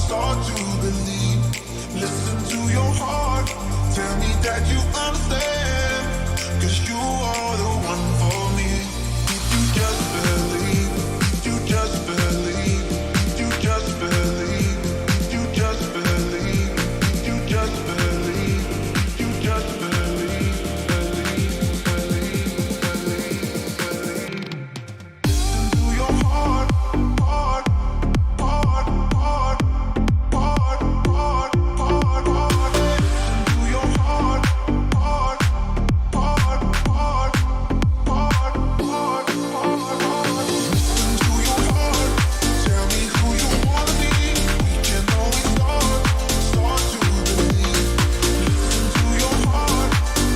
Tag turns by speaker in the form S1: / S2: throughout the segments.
S1: start to believe. Listen to your heart, tell me that you understand, 'cause you are the one for me. If you just believe, you just believe, you just believe, you just believe, you just believe, you just believe, believe. Listen to your heart, heart, heart, heart, heart, heart, heart, heart. Listen to your heart, heart, heart, heart, heart, heart, heart. Listen to your heart, tell me who you wanna be. We can always start to believe. Listen to your heart,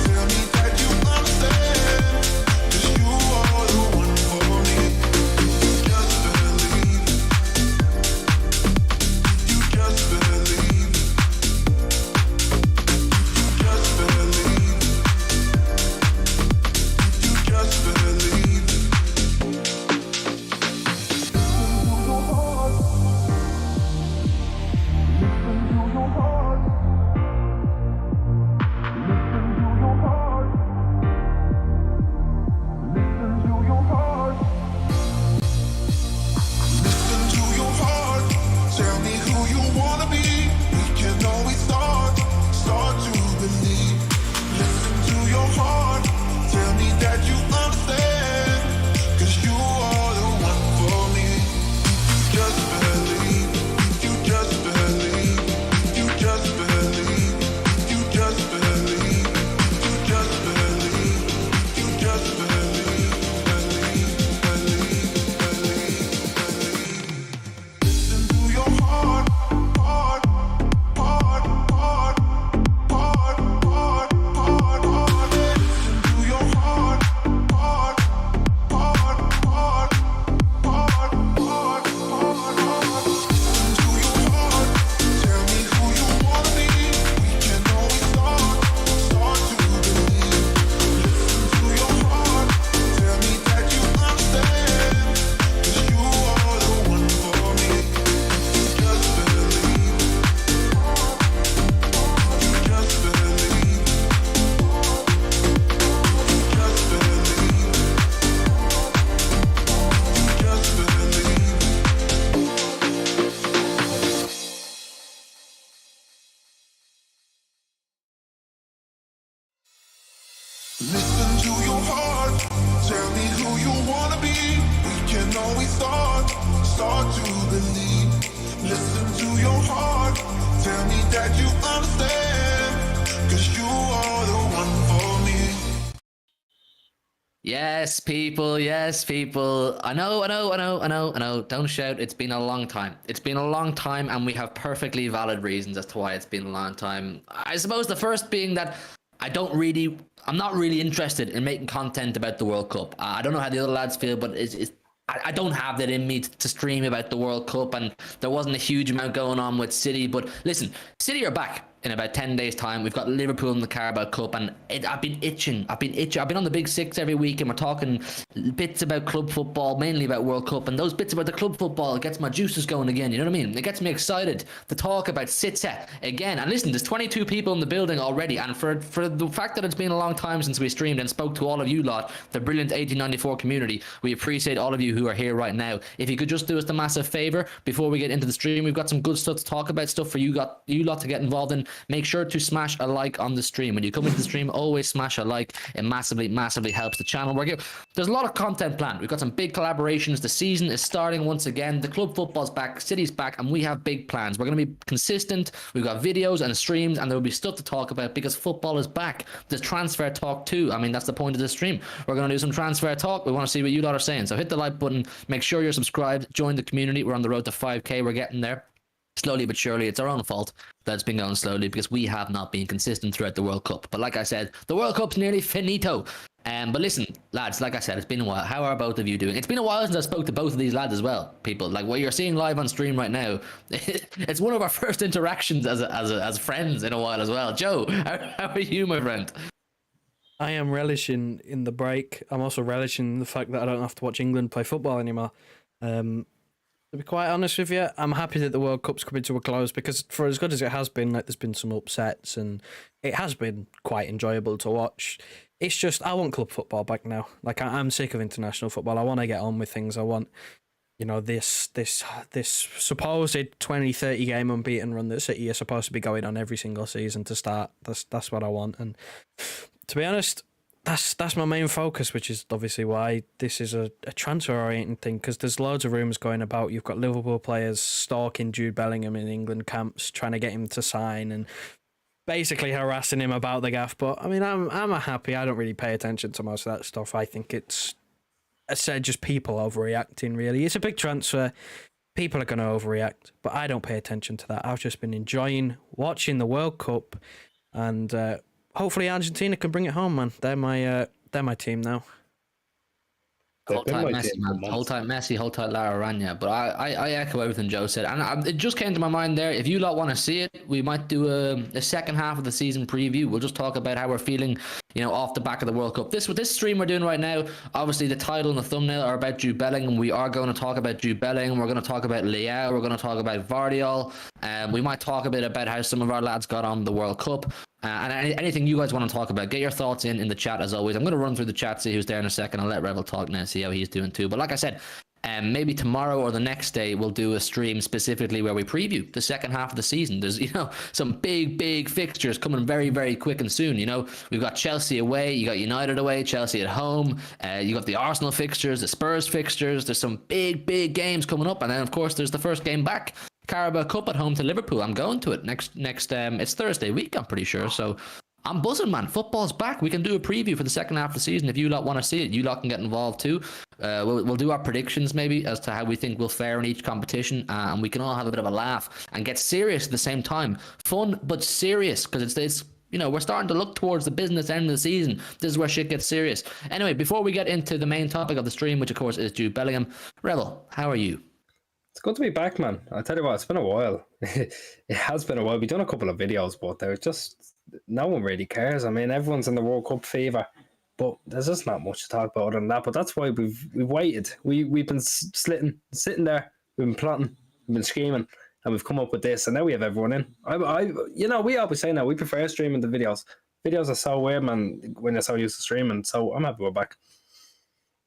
S1: tell me that you understand, 'cause you are the one for me. You just believe, you just believe, you just believe, you just believe. Listen to your heart, listen to your heart, listen to your heart, listen to your heart. Listen to your heart, tell me who you wanna be. We can always start to believe. Listen to your heart, tell me that you understand, 'cause you are the one for me. You just believe, you just believe, you just believe, you just believe, you just believe, you just believe, believe, believe, believe, believe. Listen to your heart, heart, heart, heart, heart, heart, heart, heart. Listen to your heart, heart, heart, heart, heart, heart, heart, heart. Listen to your heart, tell me who you wanna be. We can always start to believe. Listen to your heart, tell me that you understand, 'cause you are the one for me. You just believe, you just believe, you just believe, you just believe. Listen to your heart, tell me who you wanna be. We can always start to believe. Listen to your heart, tell me that you understand, 'cause you are the one for me.
S2: Yes, people. Yes, people. I know. Don't shout. It's been a long time. It's been a long time, and we have perfectly valid reasons as to why it's been a long time. I suppose the first being that I'm not really interested in making content about the World Cup. I don't know how the other lads feel, but I don't have that in me to stream about the World Cup, and there wasn't a huge amount going on with City. But listen, City are back in about 10 days' time. We've got Liverpool in the Carabao Cup, and I've been itching. I've been on the Big Six every week, and we're talking bits about club football, mainly about World Cup, and those bits about the club football, it gets my juices going again. You know what I mean? It gets me excited to talk about City again. And listen, there's 22 people in the building already, and for the fact that it's been a long time since we streamed and spoke to all of you lot, the brilliant 1894 community, we appreciate all of you who are here right now. If you could just do us the massive favor before we get into the stream, we've got some good stuff to talk about, stuff for you lot to get involved in. Make sure to smash a like on the stream. When you come into the stream, always smash a like. It massively helps the channel. There's a lot of content planned. We've got some big collaborations. The season is starting once again. The club football's back, City's back, and we have big plans. We're going to be consistent. We've got videos and streams, and there will be stuff to talk about because football is back. There's transfer talk too. I mean, that's the point of the stream. We're going to do some transfer talk. We want to see what you lot are saying. So hit the like button. Make sure you're subscribed. Join the community. We're on the road to 5K. We're getting there. Slowly but surely. It's our own fault that it's been going slowly because we have not been consistent throughout the World Cup. But like I said, the World Cup's nearly finito. But listen, lads, like I said, it's been a while. How are both of you doing? It's been a while since I spoke to both of these lads as well, people. Like what you're seeing live on stream right now, it's one of our first interactions as friends in a while as well. Joe, how are you, my friend?
S3: I am relishing in the break. I'm also relishing the fact that I don't have to watch England play football anymore. To be quite honest with you, I'm happy that the World Cup's coming to a close because for as good as it has been, like there's been some upsets and it has been quite enjoyable to watch. It's just I want club football back now. Like I'm sick of international football. I want to get on with things. I want, this supposed 20, 30 game unbeaten run that City are supposed to be going on every single season to start. That's what I want. And to be honest, that's my main focus, which is obviously why this is a transfer oriented thing, because there's loads of rumours going about. You've got Liverpool players stalking Jude Bellingham in England camps, trying to get him to sign and basically harassing him about the gaff. But I mean, I'm happy. I don't really pay attention to most of that stuff. I think it's, I said, just people overreacting, really. It's a big transfer. People are going to overreact, but I don't pay attention to that. I've just been enjoying watching the World Cup, and hopefully Argentina can bring it home, man. They're my team now.
S2: Hold tight Messi, man. Hold tight Messi, hold tight Lara Aranya. But I echo everything Joe said. And it just came to my mind there. If you lot want to see it, we might do a second half of the season preview. We'll just talk about how we're feeling, off the back of the World Cup. This stream we're doing right now, obviously the title and the thumbnail are about Jude Bellingham. We are going to talk about Jude Bellingham. We're going to talk about Leao. We're going to talk about Vardiol. We might talk a bit about how some of our lads got on the World Cup. And anything you guys want to talk about, get your thoughts in the chat as always. I'm going to run through the chat, see who's there in a second. I'll let Rebel talk now, see how he's doing too. But like I said, maybe tomorrow or the next day we'll do a stream specifically where we preview the second half of the season. There's some big fixtures coming very, very quick and soon. We've got Chelsea away, you got United away, Chelsea at home, you got the Arsenal fixtures, the Spurs fixtures. There's some big games coming up, and then of course there's the first game back, Carabao Cup at home to Liverpool. I'm going to it next it's Thursday week, I'm pretty sure. So I'm buzzing, man. Football's back. We can do a preview for the second half of the season. If you lot want to see it, you lot can get involved too. We'll do our predictions maybe as to how we think we'll fare in each competition, and we can all have a bit of a laugh and get serious at the same time. Fun but serious, because it's we're starting to look towards the business end of the season. This is where shit gets serious. Anyway, before we get into the main topic of the stream, which of course is Jude Bellingham, Rebel, how are you?
S4: It's good to be back, man. I'll tell you what, it's been a while. It has been a while. We've done a couple of videos, but they're just, no one really cares. I mean, everyone's in the World Cup fever, but there's just not much to talk about other than that. But that's why we've waited. We've been sitting there, we've been plotting, we've been scheming, and we've come up with this, and now we have everyone in. We always say now, we prefer streaming the videos. Videos are so weird, man, when you're so used to streaming, so I'm happy we're back.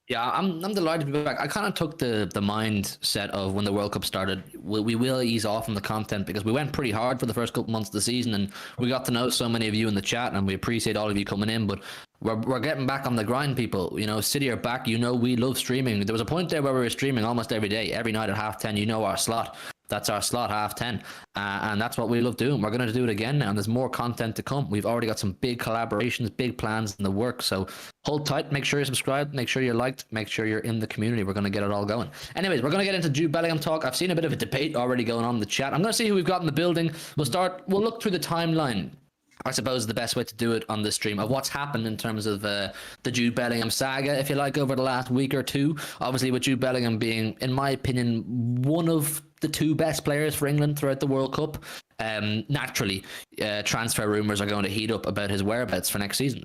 S2: Yeah, I'm delighted to be back. I kind of took the mindset of when the World Cup started, we will ease off on the content, because we went pretty hard for the first couple months of the season, and we got to know so many of you in the chat, and we appreciate all of you coming in. But we're getting back on the grind, people. City are back. We love streaming. There was a point there where we were streaming almost every day, every night at 10:30. Our slot. That's our slot, 10:30. And that's what we love doing. We're going to do it again now, and there's more content to come. We've already got some big collaborations, big plans in the works. So hold tight. Make sure you're subscribed. Make sure you're liked. Make sure you're in the community. We're going to get it all going. Anyways, we're going to get into Jude Bellingham talk. I've seen a bit of a debate already going on in the chat. I'm going to see who we've got in the building. We'll look through the timeline. I suppose the best way to do it on this stream of what's happened in terms of the Jude Bellingham saga, if you like, over the last week or two. Obviously, with Jude Bellingham being, in my opinion, one of the two best players for England throughout the World Cup. Naturally, transfer rumours are going to heat up about his whereabouts for next season.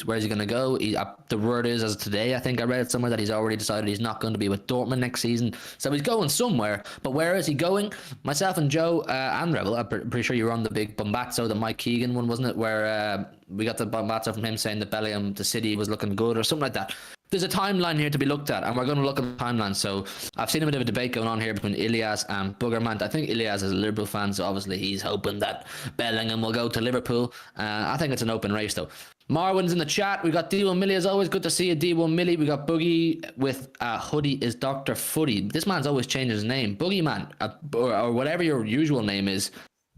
S2: Where's he going to go? The word is, as of today, I think I read it somewhere, that he's already decided he's not going to be with Dortmund next season. So he's going somewhere. But where is he going? Myself and Joe and Rebel, I'm pretty sure you were on the big Bombazzo, the Mike Keegan one, wasn't it? Where we got the Bombazzo from him saying that Bellingham to City was looking good or something like that. There's a timeline here to be looked at, and we're going to look at the timeline. So I've seen a bit of a debate going on here between Ilias and Boogerman. I think Ilias is a Liverpool fan, so obviously he's hoping that Bellingham will go to Liverpool. I think it's an open race, though. Marwin's in the chat. We got D1 Millie, as always. Good to see you, D1 Millie. We got Boogie with hoodie is Dr. Footy. This man's always changed his name. Boogeyman, or whatever your usual name is.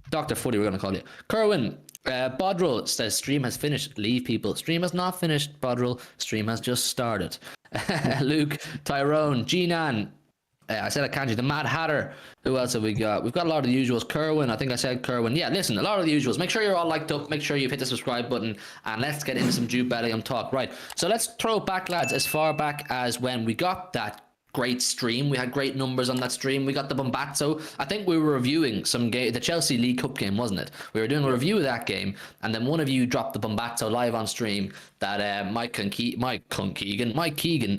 S2: Dr. Footy, we're going to call you. Kerwin. Bodril says stream has finished. Leave, people. Stream has not finished, Bodril. Stream has just started. Luke, Tyrone, G-Nan. I said I can't. The Mad Hatter. Who else have we got? We've got a lot of the usuals. Kerwin. I think I said Kerwin. Yeah, listen, a lot of the usuals. Make sure you're all liked up. Make sure you've hit the subscribe button. And let's get into some Jude Bellingham talk. Right. So let's throw it back, lads, as far back as when we got that great stream. We had great numbers on that stream. We got the Bombazzo. I think we were reviewing some game, the Chelsea League Cup game, wasn't it? We were doing a review of that game, and then one of you dropped the Bombazzo live on stream that Mike Keegan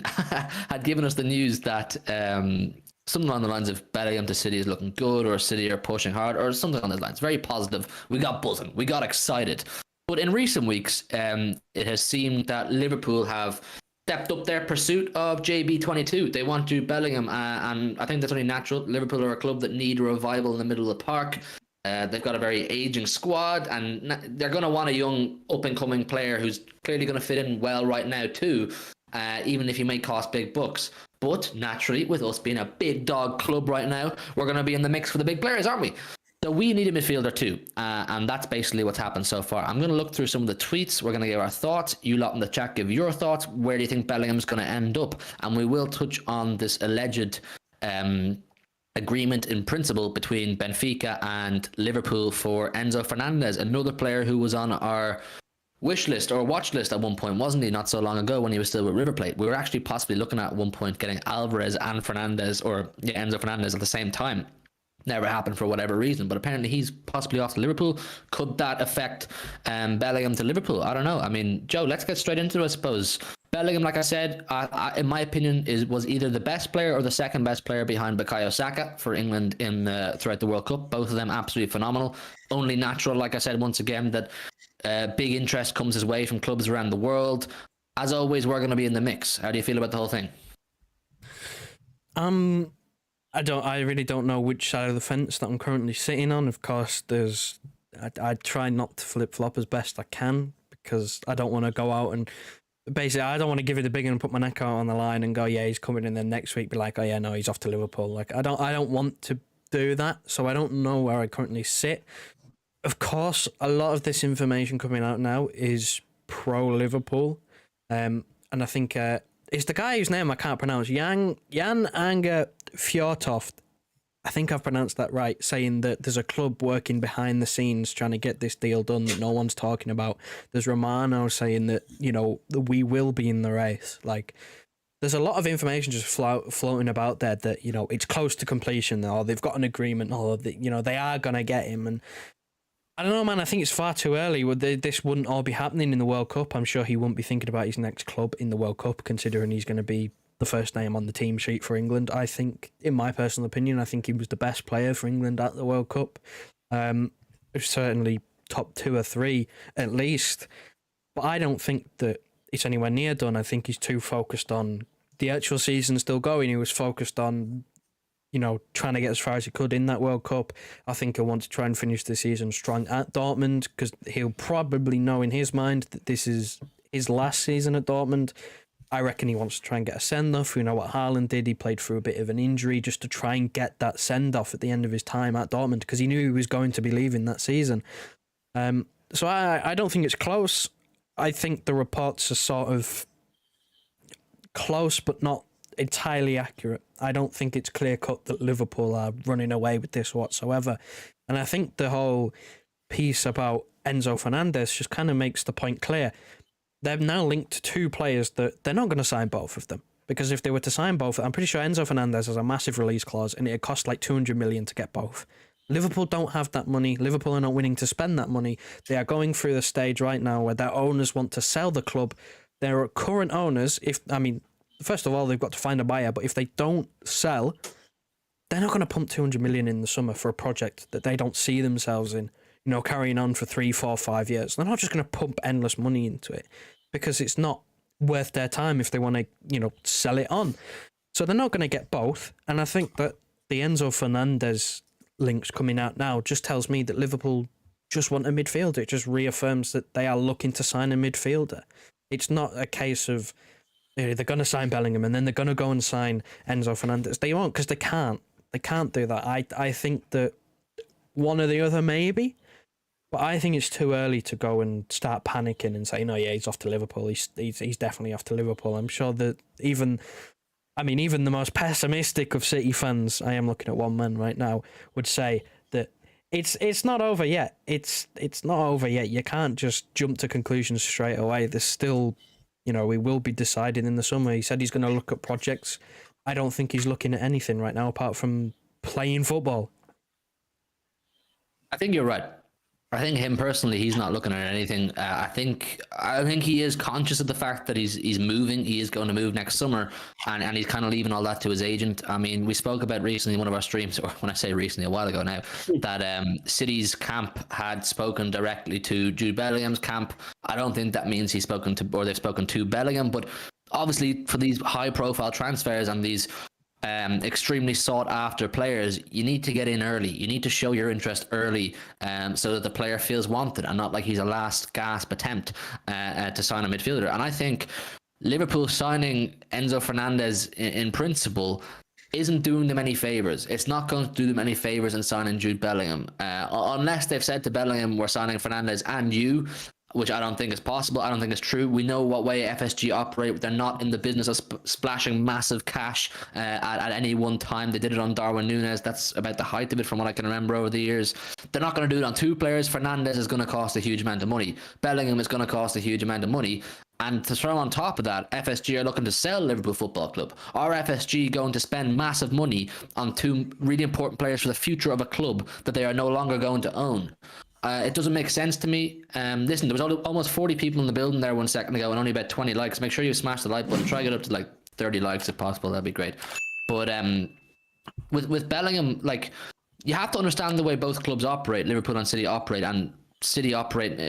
S2: had given us the news that something along the lines of Bellingham to City is looking good, or City are pushing hard, or something on those lines. Very positive. We got buzzing. We got excited. But in recent weeks, it has seemed that Liverpool have stepped up their pursuit of JB22. They want Jude Bellingham, and I think that's only natural. Liverpool are a club that need a revival in the middle of the park. They've got a very aging squad, and they're going to want a young up-and-coming player who's clearly going to fit in well right now too, even if he may cost big bucks. But naturally, with us being a big dog club right now, we're going to be in the mix for the big players, aren't we? So we need a midfielder too, and that's basically what's happened so far. I'm going to look through some of the tweets. We're going to give our thoughts. You lot in the chat give your thoughts. Where do you think Bellingham's going to end up? And we will touch on this alleged agreement in principle between Benfica and Liverpool for Enzo Fernandez, another player who was on our wish list or watch list at one point, wasn't he? Not so long ago when he was still with River Plate. We were actually possibly looking at one point getting Alvarez and Fernandez, or Enzo Fernandez at the same time. Never happened for whatever reason, but apparently he's possibly off to Liverpool. Could that affect Bellingham to Liverpool? I don't know. I mean, Joe, let's get straight into it, I suppose. Bellingham, like I said, in my opinion, was either the best player or the second best player behind Bukayo Saka for England throughout the World Cup. Both of them absolutely phenomenal. Only natural, like I said, once again, that big interest comes his way from clubs around the world. As always, we're going to be in the mix. How do you feel about the whole thing?
S3: I really don't know which side of the fence that I'm currently sitting on. Of course, I try not to flip-flop as best I can because I don't want to go out and basically I don't want to give it a big one and put my neck out on the line and go, yeah, he's coming, and then next week be like, oh yeah, no, he's off to Liverpool. Like I don't want to do that, so I don't know where I currently sit. Of course, a lot of this information coming out now is pro-Liverpool, and I think it's the guy whose name I can't pronounce, Jan Anger Fjortoft. I think I've pronounced that right, saying that there's a club working behind the scenes trying to get this deal done that no one's talking about. There's Romano saying that, that we will be in the race. Like, there's a lot of information just floating about there that, it's close to completion, or they've got an agreement, or that, they are going to get him. And I don't know, man, I think it's far too early. This wouldn't all be happening in the World Cup. I'm sure he wouldn't be thinking about his next club in the World Cup, considering he's going to be the first name on the team sheet for England. I think, in my personal opinion, I think he was the best player for England at the World Cup. Certainly top 2 or 3 at least. But I don't think that it's anywhere near done. I think he's too focused on the actual season still going. He was focused on, trying to get as far as he could in that World Cup. I think he'll want to try and finish the season strong at Dortmund because he'll probably know in his mind that this is his last season at Dortmund. I reckon he wants to try and get a send-off. You know what Haaland did? He played through a bit of an injury just to try and get that send-off at the end of his time at Dortmund because he knew he was going to be leaving that season. So I don't think it's close. I think the reports are sort of close but not entirely accurate. I don't think it's clear-cut that Liverpool are running away with this whatsoever. And I think the whole piece about Enzo Fernandez just kind of makes the point clear. They've now linked to 2 players that they're not going to sign both of them. Because if they were to sign both, I'm pretty sure Enzo Fernandez has a massive release clause and it'd cost like 200 million to get both. Liverpool don't have that money. Liverpool are not willing to spend that money. They are going through the stage right now where their owners want to sell the club. Their current owners, first of all, they've got to find a buyer, but if they don't sell, they're not going to pump 200 million in the summer for a project that they don't see themselves in. Carrying on for 3, 4, 5 years. They're not just going to pump endless money into it because it's not worth their time if they want to, sell it on. So they're not going to get both. And I think that the Enzo Fernandez links coming out now just tells me that Liverpool just want a midfielder. It just reaffirms that they are looking to sign a midfielder. It's not a case of they're going to sign Bellingham and then they're going to go and sign Enzo Fernandez. They won't because they can't. They can't do that. I think that one or the other maybe. But I think it's too early to go and start panicking and say, no, yeah, he's off to Liverpool. He's definitely off to Liverpool. I'm sure that even the most pessimistic of City fans, I am looking at one man right now, would say that it's not over yet. It's not over yet. You can't just jump to conclusions straight away. There's still, we will be deciding in the summer. He said he's going to look at projects. I don't think he's looking at anything right now apart from playing football.
S2: I think you're right. I think him personally, he's not looking at anything. I think he is conscious of the fact that he's moving. He is going to move next summer, and he's kind of leaving all that to his agent. I mean, we spoke about recently in one of our streams, or when I say recently, a while ago now, that City's camp had spoken directly to Jude Bellingham's camp. I don't think that means he's spoken to, or they've spoken to Bellingham, but obviously for these high-profile transfers and these extremely sought after players, you need to get in early. You need to show your interest early, so that the player feels wanted and not like he's a last gasp attempt to sign a midfielder. And I think Liverpool signing Enzo Fernandez in principle isn't doing them any favors. It's not going to do them any favors in signing Jude Bellingham, unless they've said to Bellingham, we're signing Fernandez and you, which I don't think is possible. I don't think it's true. We know what way FSG operate. They're not in the business of splashing massive cash at any one time. They did it on Darwin Núñez. That's about the height of it from what I can remember over the years. They're not going to do it on two players. Fernandez is going to cost a huge amount of money. Bellingham is going to cost a huge amount of money. And to throw on top of that, FSG are looking to sell Liverpool Football Club. Are FSG going to spend massive money on two really important players for the future of a club that they are no longer going to own? It doesn't make sense to me. Listen, there was almost 40 people in the building there 1 second ago and only about 20 likes. Make sure you smash the like button. Try to get up to like 30 likes if possible. That'd be great. But with Bellingham, like, you have to understand the way both clubs operate, Liverpool and City operate, and City operate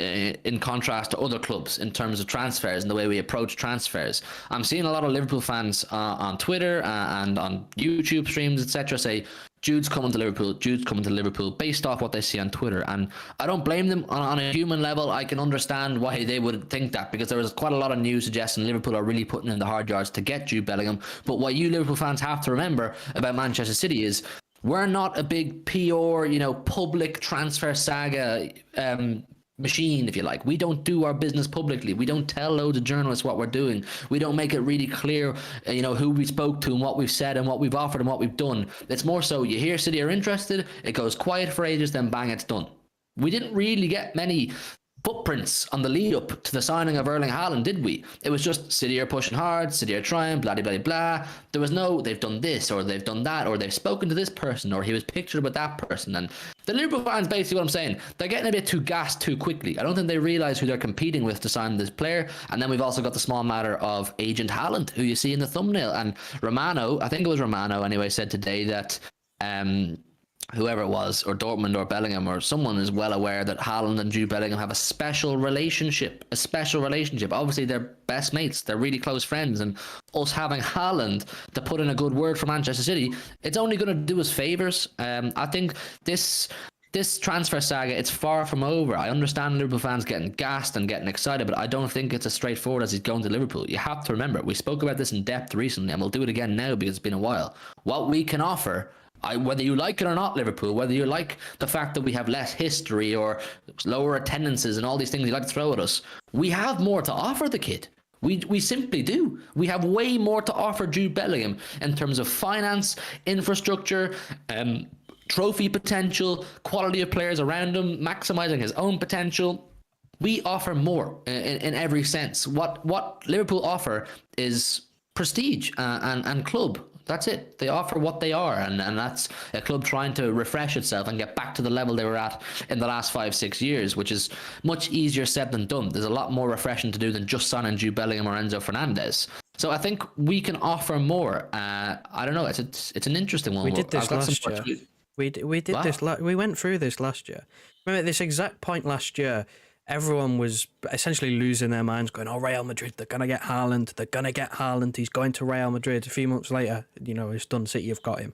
S2: in contrast to other clubs in terms of transfers and the way we approach transfers. I'm seeing a lot of Liverpool fans on Twitter and on YouTube streams, etc., say Jude's coming to Liverpool based off what they see on Twitter. And I don't blame them. On a human level, I can understand why they would think that, because there was quite a lot of news suggesting Liverpool are really putting in the hard yards to get Jude Bellingham. But what you Liverpool fans have to remember about Manchester City is we're not a big PR, public transfer saga machine, if you like. We don't do our business publicly. We don't tell loads of journalists what we're doing. We don't make it really clear, who we spoke to and what we've said and what we've offered and what we've done. It's more so you hear City are interested, it goes quiet for ages, then bang, it's done. We didn't really get many footprints on the lead up to the signing of Erling Haaland, did we? It was just City are pushing hard, City are trying, blah, blah, blah, blah. There was no, they've done this, or they've done that, or they've spoken to this person, or he was pictured with that person. And the Liverpool fans, basically what I'm saying, they're getting a bit too gassed too quickly. I don't think they realise who they're competing with to sign this player. And then we've also got the small matter of Agent Haaland, who you see in the thumbnail. And Romano, I think it was Romano anyway, said today that whoever it was, or Dortmund or Bellingham or someone, is well aware that Haaland and Jude Bellingham have a special relationship. Obviously, they're best mates. They're really close friends. And us having Haaland to put in a good word for Manchester City, it's only going to do us favours. I think this transfer saga, it's far from over. I understand Liverpool fans getting gassed and getting excited, but I don't think it's as straightforward as he's going to Liverpool. You have to remember, we spoke about this in depth recently, and we'll do it again now because it's been a while. What we can offer, whether you like it or not, Liverpool, whether you like the fact that we have less history or lower attendances and all these things you like to throw at us, we have more to offer the kid. We simply do. We have way more to offer Jude Bellingham in terms of finance, infrastructure, trophy potential, quality of players around him, maximising his own potential. We offer more in every sense. What Liverpool offer is prestige and club. That's it. They offer what they are, and that's a club trying to refresh itself and get back to the level they were at in the last 5-6 years, which is much easier said than done. There's a lot more refreshing to do than just signing Jude Bellingham or Enzo Fernandez. So I think we can offer more. I don't know. It's an interesting one.
S3: We did this last year. We did this. We went through this last year. Remember, at this exact point last year, everyone was essentially losing their minds, going, "Oh, Real Madrid, they're gonna get Haaland. They're gonna get Haaland. He's going to Real Madrid." A few months later, it's done. City have got him.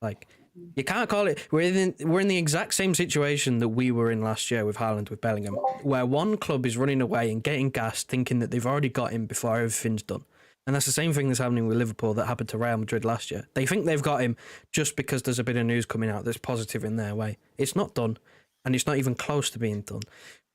S3: Like, you can't call it. We're in the exact same situation that we were in last year with Haaland, with Bellingham, where one club is running away and getting gassed, thinking that they've already got him before everything's done. And that's the same thing that's happening with Liverpool that happened to Real Madrid last year. They think they've got him just because there's a bit of news coming out that's positive in their way. It's not done, and it's not even close to being done.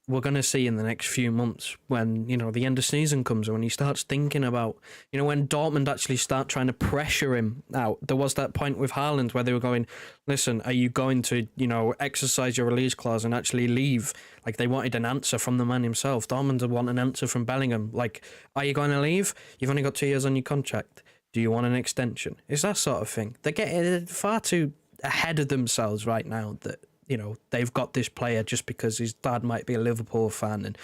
S3: We're going to see in the next few months when, the end of season comes and when he starts thinking about, when Dortmund actually start trying to pressure him out. There was that point with Haaland where they were going, listen, are you going to, exercise your release clause and actually leave? Like, they wanted an answer from the man himself. Dortmund want an answer from Bellingham. Like, are you going to leave? You've only got 2 years on your contract. Do you want an extension? It's that sort of thing. They're getting far too ahead of themselves right now that they've got this player just because his dad might be a Liverpool fan, and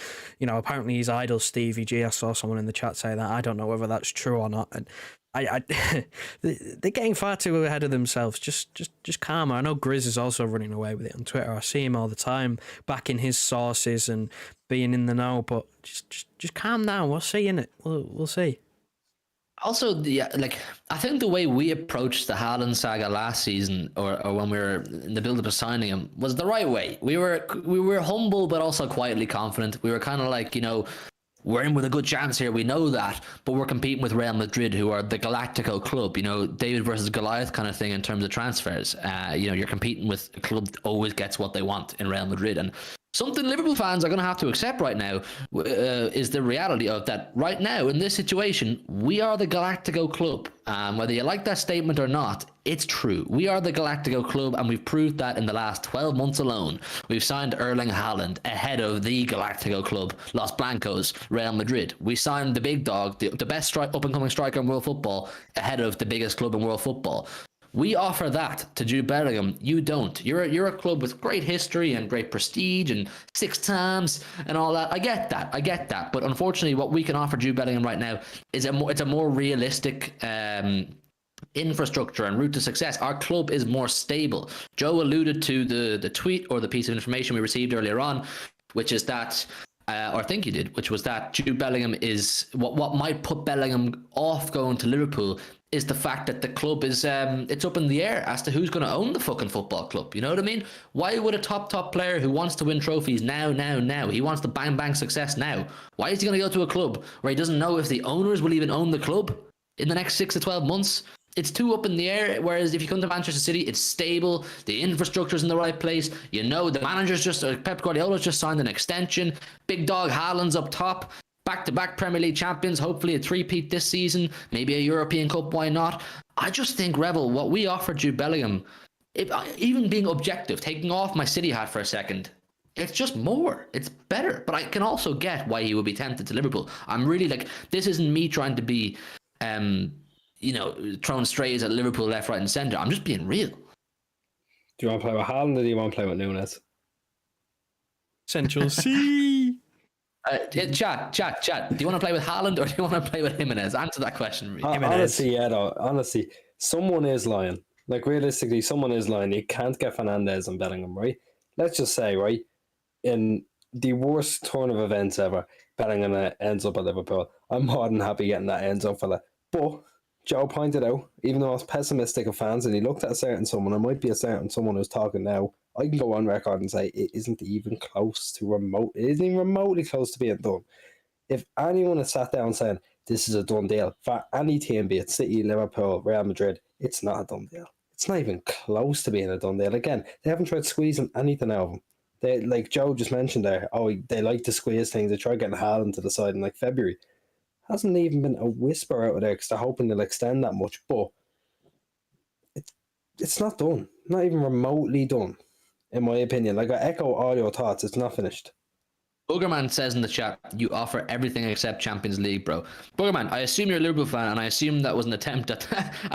S3: apparently his idol Stevie G. I saw someone in the chat say that. I don't know whether that's true or not, and I they're getting far too ahead of themselves. Just calm. I know Grizz is also running away with it on Twitter. I see him all the time backing his sources and being in the know, but just calm down. We'll see, innit? We'll see.
S2: Also, I think the way we approached the Haaland saga last season, or when we were in the build-up of signing him, was the right way. We were humble, but also quietly confident. We were kind of like, we're in with a good chance here. We know that, but we're competing with Real Madrid, who are the Galactico club. David versus Goliath kind of thing in terms of transfers. You're competing with a club that always gets what they want in Real Madrid, and something Liverpool fans are going to have to accept right now is the reality of that. Right now, in this situation, we are the Galactico club. Whether you like that statement or not, it's true. We are the Galactico club, and we've proved that in the last 12 months alone. We've signed Erling Haaland ahead of the Galactico club, Los Blancos, Real Madrid. We signed the big dog, the best up-and-coming striker in world football, ahead of the biggest club in world football. We offer that to Jude Bellingham. You don't. You're a club with great history and great prestige and 6 times and all that. I get that. But unfortunately, what we can offer Jude Bellingham right now is it's a more realistic infrastructure and route to success. Our club is more stable. Joe alluded to the tweet or the piece of information we received earlier on, which is that, or I think you did, which was that Jude Bellingham is what might put Bellingham off going to Liverpool is the fact that the club is it's up in the air as to who's going to own the fucking football club. You know what I mean? Why would a top player who wants to win trophies now, he wants the bang success now, why is he going to go to a club where he doesn't know if the owners will even own the club in the next 6 to 12 months? It's too up in the air. Whereas if you come to Manchester City, it's stable. The infrastructure's in the right place. The manager's Pep Guardiola's just signed an extension. Big dog Haaland's up top. Back-to-back Premier League champions, hopefully a three-peat this season, maybe a European Cup, why not? I just think, Rebel, what we offer Jude Bellingham, even being objective, taking off my City hat for a second, it's just more. It's better. But I can also get why he would be tempted to Liverpool. I'm really this isn't me trying to be, throwing strays at Liverpool left, right, and centre. I'm just being real.
S4: Do you want to play with Haaland or do you want to play with Nunes?
S3: Central C.
S4: Chat.
S2: Do you want to play with Haaland or do you want to play with Jimenez? Answer that question.
S4: Honestly, someone is lying. Realistically, someone is lying. You can't get Fernandes and Bellingham, right? Let's just say, right, in the worst turn of events ever, Bellingham ends up at Liverpool. I'm more than happy getting that ends up fella. But Joe pointed out, even though I was pessimistic of fans and he looked at a certain someone, it might be a certain someone who's talking now, I can go on record and say it isn't even close to it isn't even remotely close to being done. If anyone had sat down saying this is a done deal for any team, be it City, Liverpool, Real Madrid, it's not a done deal. It's not even close to being a done deal. Again, they haven't tried squeezing anything out of them. They, like Joe just mentioned there, they like to squeeze things. They tried getting Haaland to the side in February. Hasn't even been a whisper out of there because they're hoping they'll extend that much, but it's not done. Not even remotely done. In my opinion, I echo all your thoughts. It's not finished.
S2: Boogerman says in the chat, you offer everything except Champions League, bro. Boogerman, I assume you're a Liverpool fan, and I assume that was an attempt at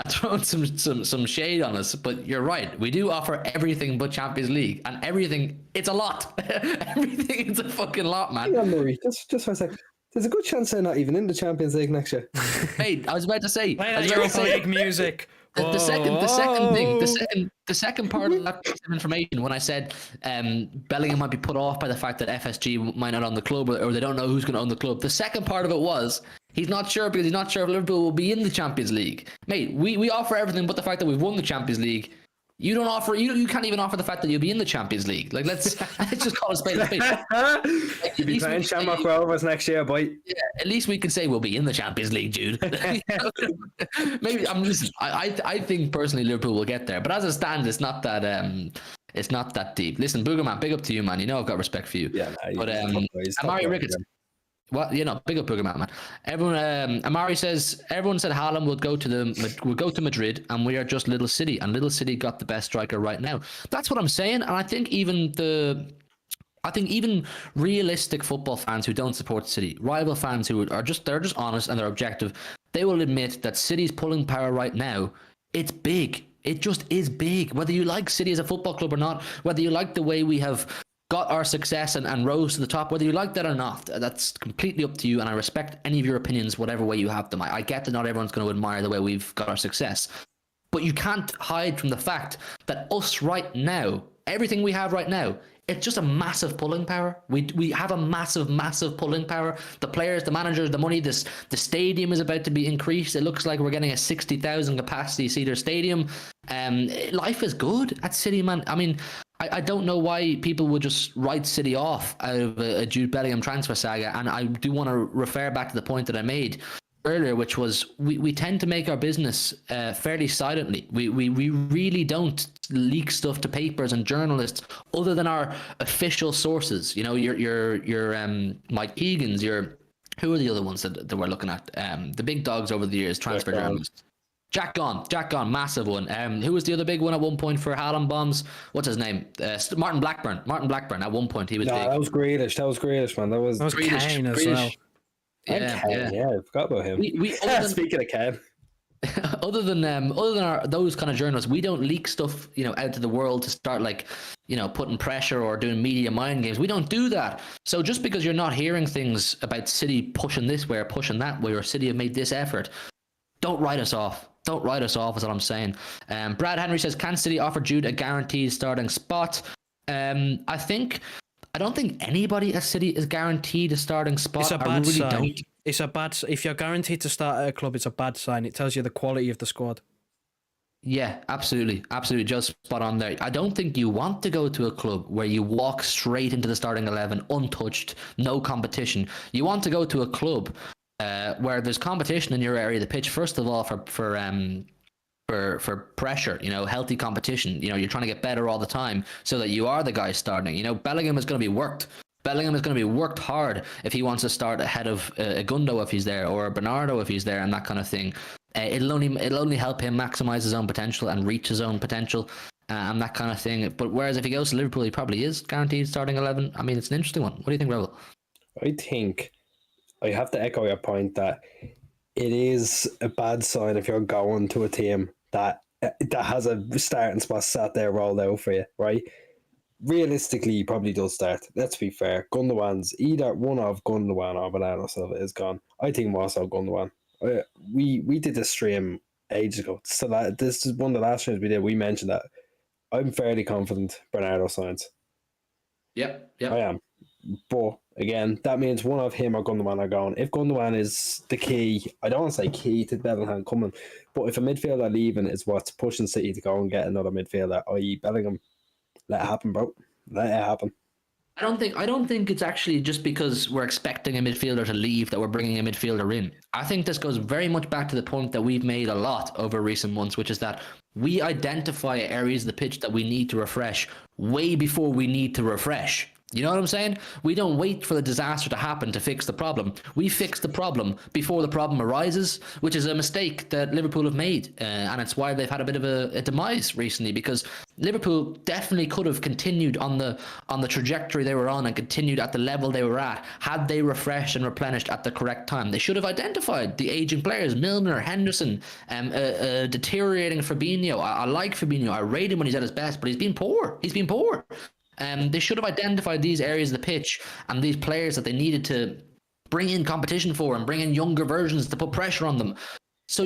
S2: throwing some shade on us, but you're right. We do offer everything but Champions League, and everything, it's a lot. Everything is a fucking lot, man.
S4: Yeah, Murray, just for a second. There's a good chance they're not even in the Champions League next year.
S2: Hey, I was about to say.
S3: Play that Europa League music.
S2: The second part of that piece of information, when I said Bellingham might be put off by the fact that FSG might not own the club or they don't know who's going to own the club, the second part of it was he's not sure because he's not sure if Liverpool will be in the Champions League. Mate, we offer everything but the fact that we've won the Champions League. You don't offer. You can't even offer the fact that you'll be in the Champions League. Let's just call it spade a spade.
S4: You'll be playing Shamrock Rovers next year, boy. Yeah,
S2: at least we can say we'll be in the Champions League, Jude. Maybe listen. I think personally Liverpool will get there, but as it stands, it's not that deep. Listen, Boogerman, big up to you, man. You know I've got respect for you.
S4: Yeah,
S2: but Amari Ricketts. Well, big up Boogerman, man. Everyone, Amari says everyone said Haaland would go to Madrid, and we are just Little City, and Little City got the best striker right now. That's what I'm saying, and I think even realistic football fans who don't support City, rival fans who are just honest and they're objective, they will admit that City's pulling power right now. It's big. It just is big. Whether you like City as a football club or not, whether you like the way we have got our success and rose to the top, whether you like that or not, that's completely up to you. And I respect any of your opinions, whatever way you have them. I get that not everyone's going to admire the way we've got our success. But you can't hide from the fact that us right now, everything we have right now, it's just a massive pulling power. We have a massive pulling power. The players, the managers, the money. The stadium is about to be increased. It looks like we're getting a 60,000 capacity seater stadium. Life is good at City, man. I mean, I don't know why people would just write City off out of a Jude Bellingham transfer saga. And I do want to refer back to the point that I made earlier, which was we tend to make our business fairly silently. We really don't leak stuff to papers and journalists other than our official sources. You know, your Mike Egan's, who are the other ones that we're looking at? The big dogs over the years, transfer journalists. Jack Gone, massive one. Who was the other big one at one point for Haaland bombs? What's his name? Martin Blackburn. At one point, he was big.
S4: That was Grealish, man. That was
S3: Kane as well.
S4: Yeah, I forgot about him. Speaking of Ken,
S2: other than those kind of journalists, we don't leak stuff, out to the world to start putting pressure or doing media mind games. We don't do that. So just because you're not hearing things about City pushing this way or pushing that way, or City have made this effort, don't write us off. Don't write us off is what I'm saying. Brad Henry says, can City offer Jude a guaranteed starting spot? I don't think anybody at City is guaranteed a starting spot.
S3: It's a bad sign. It's a bad. If you're guaranteed to start at a club, it's a bad sign. It tells you the quality of the squad.
S2: Yeah, absolutely. Just spot on there. I don't think you want to go to a club where you walk straight into the starting 11 untouched, no competition. You want to go to a club where there's competition in your area of the pitch. First of all, for pressure, healthy competition. You're trying to get better all the time so that you are the guy starting. Bellingham is going to be worked. Bellingham is going to be worked hard if he wants to start ahead of Gundo if he's there, or Bernardo if he's there, and that kind of thing. It'll only help him maximize his own potential and reach his own potential and that kind of thing. But whereas if he goes to Liverpool, he probably is guaranteed starting 11. I mean, it's an interesting one. What do you think, Rebel?
S4: I think I have to echo your point that it is a bad sign if you're going to a team that has a starting spot sat there rolled out for you, right? Realistically, he probably does start. Let's be fair. Gundogan's either one of Gundogan or Bernardo Silva is gone. I think more so Gundogan. We did this stream ages ago. So this is one of the last streams we did. We mentioned that. I'm fairly confident Bernardo signs.
S2: Yep.
S4: I am. But again, that means one of him or Gundogan are gone. If Gundogan is the key, I don't want to say key to Bellingham coming, but if a midfielder leaving is what's pushing City to go and get another midfielder, i.e. Bellingham, let it happen, bro. Let it happen.
S2: I don't think it's actually just because we're expecting a midfielder to leave that we're bringing a midfielder in. I think this goes very much back to the point that we've made a lot over recent months, which is that we identify areas of the pitch that we need to refresh way before we need to refresh. You know what I'm saying? We don't wait for the disaster to happen to fix the problem. We fix the problem before the problem arises, which is a mistake that Liverpool have made. And it's why they've had a bit of a demise recently, because Liverpool definitely could have continued on the trajectory they were on and continued at the level they were at had they refreshed and replenished at the correct time. They should have identified the aging players, Milner, Henderson, deteriorating Fabinho. I like Fabinho. I rate him when he's at his best, but he's been poor. They should have identified these areas of the pitch and these players that they needed to bring in competition for and bring in younger versions to put pressure on them. So,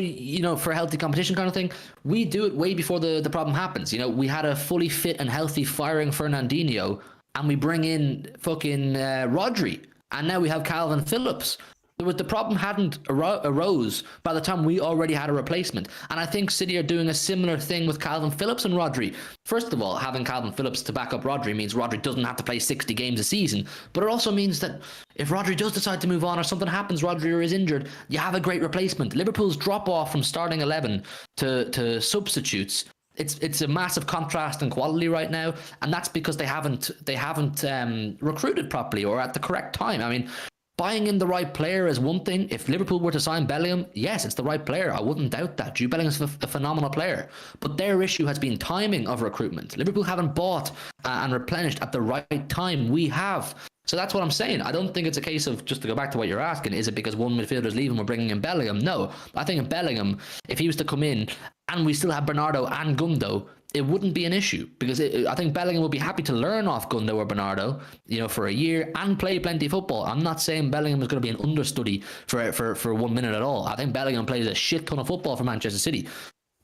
S2: for a healthy competition kind of thing, we do it way before the problem happens. We had a fully fit and healthy firing Fernandinho, and we bring in fucking Rodri, and now we have Calvin Phillips. The problem hadn't arose by the time we already had a replacement. And I think City are doing a similar thing with Calvin Phillips and Rodri. First of all, having Calvin Phillips to back up Rodri means Rodri doesn't have to play 60 games a season. But it also means that if Rodri does decide to move on or something happens, Rodri is injured, you have a great replacement. Liverpool's drop off from starting 11 to substitutes. It's a massive contrast in quality right now, and that's because they haven't recruited properly or at the correct time. I mean, buying in the right player is one thing. If Liverpool were to sign Bellingham, yes, it's the right player. I wouldn't doubt that. Jude Bellingham's a phenomenal player. But their issue has been timing of recruitment. Liverpool haven't bought and replenished at the right time. We have. So that's what I'm saying. I don't think it's a case of, just to go back to what you're asking, is it because one midfielder's leaving, we're bringing in Bellingham? No. I think Bellingham, if he was to come in and we still have Bernardo and Gundo, it wouldn't be an issue, because I think Bellingham would be happy to learn off Gundo or Bernardo, for a year and play plenty of football. I'm not saying Bellingham is going to be an understudy for 1 minute at all. I think Bellingham plays a shit ton of football for Manchester City.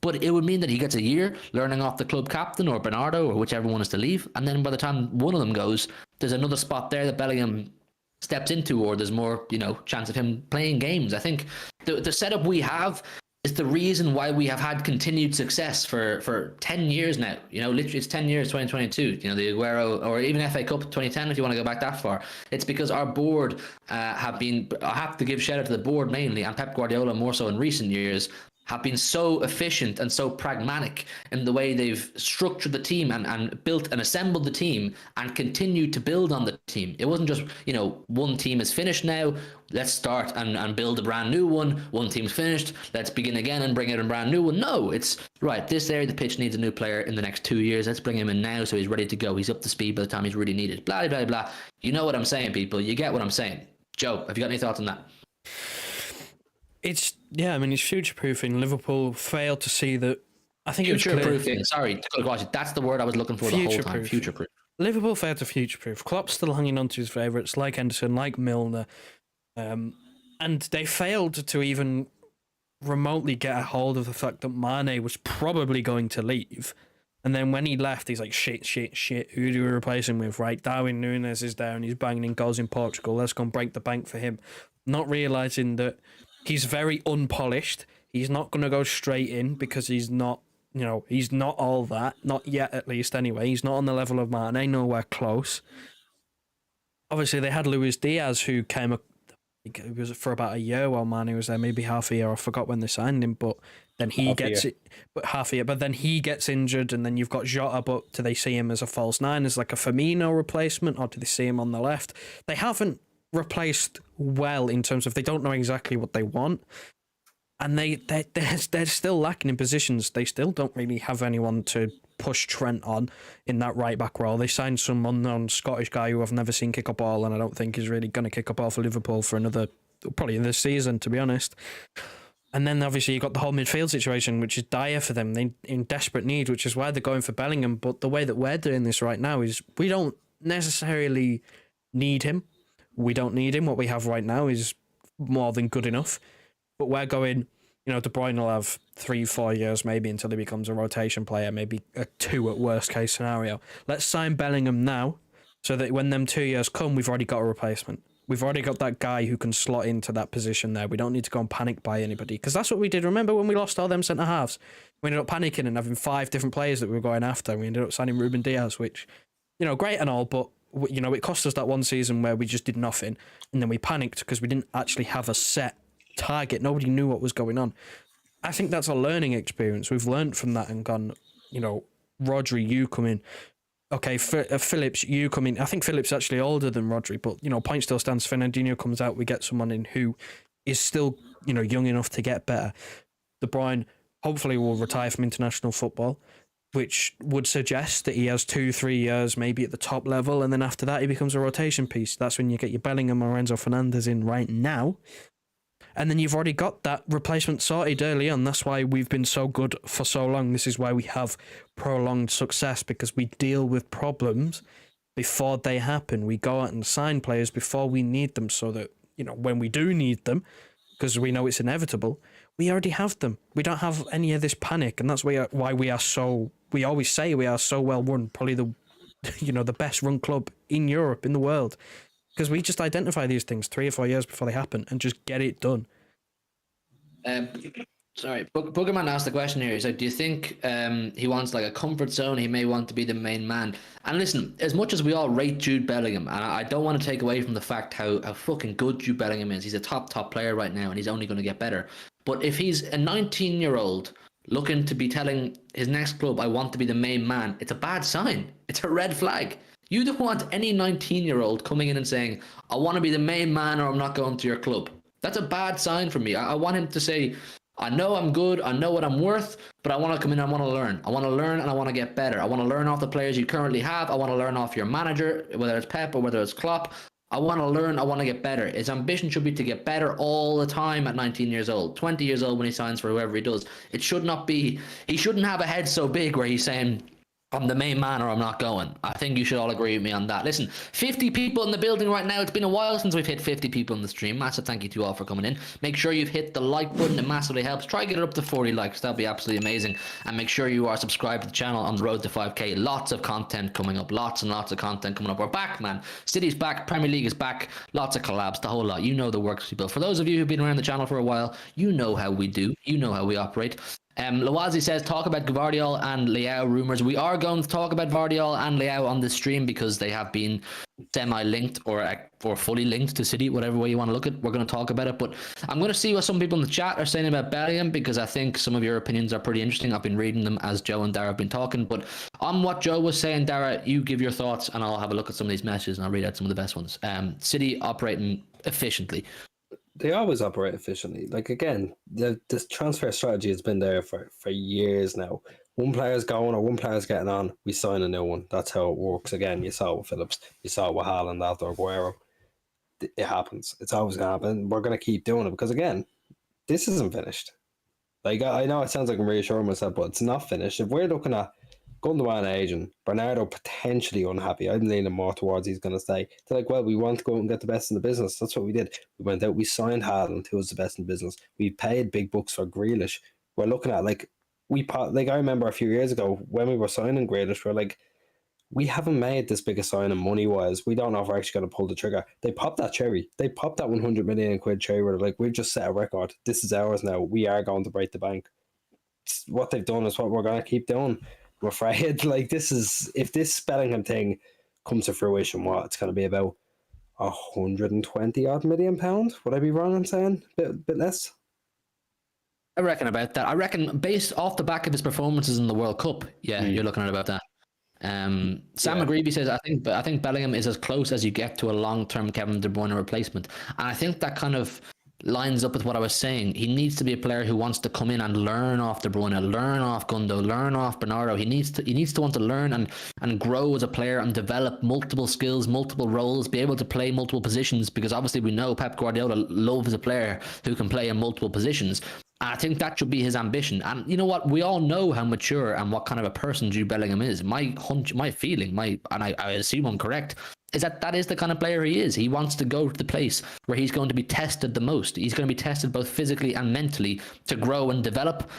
S2: But it would mean that he gets a year learning off the club captain or Bernardo or whichever one is to leave. And then by the time one of them goes, there's another spot there that Bellingham steps into, or there's more, chance of him playing games. I think the setup we have is the reason why we have had continued success for 10 years now. Literally it's 10 years, 2022, the Aguero, or even FA Cup 2010, if you want to go back that far. It's because our board I have to give shout out to the board mainly, and Pep Guardiola more so in recent years, have been so efficient and so pragmatic in the way they've structured the team and built and assembled the team and continued to build on the team. It wasn't just, one team is finished now, let's start and build a brand new one. One team's finished, let's begin again and bring out a brand new one. No, it's, right, this area of the pitch needs a new player in the next 2 years. Let's bring him in now so he's ready to go. He's up to speed by the time he's really needed. Blah, blah, blah. You know what I'm saying, people. You get what I'm saying. Joe, have you got any thoughts on that?
S3: It's future-proofing. Liverpool failed to see that. I think
S2: future-proofing. Sorry, that's the word I was looking for the whole time. Future-proof.
S3: Liverpool failed to future-proof. Klopp's still hanging on to his favourites, like Henderson, like Milner, and they failed to even remotely get a hold of the fact that Mane was probably going to leave. And then when he left, he's like, shit. Who do we replace him with? Right, Darwin Núñez is there and he's banging in goals in Portugal. Let's go and break the bank for him. Not realising that he's very unpolished. He's not going to go straight in because he's not, he's not all that. Not yet, at least, anyway. He's not on the level of Mane, nowhere close. Obviously, they had Luis Diaz, who came up, it was for about a year while Mane was there, maybe half a year. I forgot when they signed him, but then he half a year. But then he gets injured, and then you've got Jota. But do they see him as a false nine, as like a Firmino replacement, or do they see him on the left? They haven't replaced well in terms of they don't know exactly what they want, and they're still lacking in positions. They still don't really have anyone to push Trent on in that right back role. They signed some unknown Scottish guy who I've never seen kick a ball, and I don't think is really going to kick a ball for Liverpool for another, probably this season, to be honest. And then obviously you got the whole midfield situation, which is dire for them. They're in desperate need, which is why they're going for Bellingham. But the way that we're doing this right now is we don't necessarily need him. We don't need him. What we have right now is more than good enough. But we're going, De Bruyne will have 3-4 years maybe until he becomes a rotation player, maybe a 2 at worst case scenario. Let's sign Bellingham now so that when them 2 years come, we've already got a replacement. We've already got that guy who can slot into that position there. We don't need to go and panic buy anybody, because that's what we did. Remember when we lost all them centre-halves? We ended up panicking and having 5 different players that we were going after. We ended up signing Ruben Diaz, which, great and all, but it cost us that one season where we just did nothing, and then we panicked because we didn't actually have a set target. Nobody knew what was going on. I think that's a learning experience. We've learned from that and gone, Rodri, you come in. Okay, Phillips, you come in. I think Phillips is actually older than Rodri, but, point still stands. Fernandinho comes out, we get someone in who is still, young enough to get better. De Bruyne hopefully will retire from international football, which would suggest that he has 2-3 years maybe at the top level, and then after that he becomes a rotation piece. That's when you get your Bellingham or Enzo Fernandez in right now. And then you've already got that replacement sorted early on. That's why we've been so good for so long. This is why we have prolonged success, because we deal with problems before they happen. We go out and sign players before we need them, so that, when we do need them, because we know it's inevitable, we already have them. We don't have any of this panic, and that's why we are so, we always say we are so well run, probably the, the best run club in Europe, in the world. Because we just identify these things 3 or 4 years before they happen and just get it done.
S2: Sorry, Boogerman asked the question here. He's like, do you think he wants like a comfort zone? He may want to be the main man. And listen, as much as we all rate Jude Bellingham, and I don't want to take away from the fact how fucking good Jude Bellingham is. He's a top player right now, and he's only going to get better. But if he's a 19-year-old looking to be telling his next club, I want to be the main man, it's a bad sign. It's a red flag. You don't want any 19-year-old coming in and saying, I want to be the main man or I'm not going to your club. That's a bad sign for me. I want him to say, I know I'm good, I know what I'm worth, but I want to come in and I want to learn. I want to learn and I want to get better. I want to learn off the players you currently have. I want to learn off your manager, whether it's Pep or whether it's Klopp. I want to learn. I want to get better. His ambition should be to get better all the time at 19 years old, 20 years old when he signs for whoever he does. It should not be, he shouldn't have a head so big where he's saying, I'm the main man or I'm not going. I think you should all agree with me on that. Listen, 50 people in the building right now. It's been a while since we've hit 50 people in the stream. Massive thank you to you all for coming in. Make sure you've hit the like button. It massively helps. Try to get it up to 40 likes. That'd be absolutely amazing. And make sure you are subscribed to the channel on the road to 5k. Lots of content coming up. Lots and lots of content coming up. We're back, man. City's back. Premier League is back. Lots of collabs. The whole lot. You know the works, people. For those of you who've been around the channel for a while, you know how we do. You know how we operate. Lawazi says, talk about Gvardiol and Leao rumours. We are going to talk about Gvardiol and Leao on this stream because they have been semi-linked or fully linked to City, whatever way you want to look at it. We're going to talk about it. But I'm going to see what some people in the chat are saying about Bellingham because I think some of your opinions are pretty interesting. I've been reading them as Joe and Dara have been talking. But on what Joe was saying, Dara, you give your thoughts and I'll have a look at some of these messages and I'll read out some of the best ones. City operating efficiently.
S4: They always operate efficiently. Like, again, this transfer strategy has been there for years now. One player's going or one player's getting on, we sign a new one. That's how it works. Again, you saw it with Phillips, you saw it with Haaland after Aguero. It happens. It's always going to happen. We're going to keep doing it because, again, this isn't finished. Like, I know it sounds like I'm reassuring myself, but it's not finished. If we're looking at Gundogan aging, Bernardo potentially unhappy, I'm leaning more towards he's going to stay. They're like, well, we want to go out and get the best in the business. That's what we did. We went out, we signed Haaland, who was the best in business. We paid big bucks for Grealish. We're looking at, like, I remember a few years ago when we were signing Grealish, we're like, we haven't made this big a signing money-wise. We don't know if we're actually going to pull the trigger. They popped that cherry. They popped that 100 million quid cherry where they're like, we've just set a record. This is ours now. We are going to break the bank. What they've done is what we're going to keep doing. I'm afraid, like, this is, if this Bellingham thing comes to fruition, what it's going to be about 120 odd million pounds. Would I be wrong in saying bit less?
S2: I reckon about that. I reckon based off the back of his performances in the World Cup, you're looking at about that. Sam McGreevy says, I think Bellingham is as close as you get to a long-term Kevin De Bruyne replacement, and I think that kind of lines up with what I was saying. He needs to be a player who wants to come in and learn off De Bruyne, learn off Gundo, learn off Bernardo. He needs to want to learn and grow as a player and develop multiple skills, multiple roles, be able to play multiple positions, because obviously we know Pep Guardiola loves a player who can play in multiple positions. I think that should be his ambition. And you know what? We all know how mature and what kind of a person Jude Bellingham is. My hunch, my feeling, and I assume I'm correct, is that is the kind of player he is. He wants to go to the place where he's going to be tested the most. He's going to be tested both physically and mentally to grow and develop.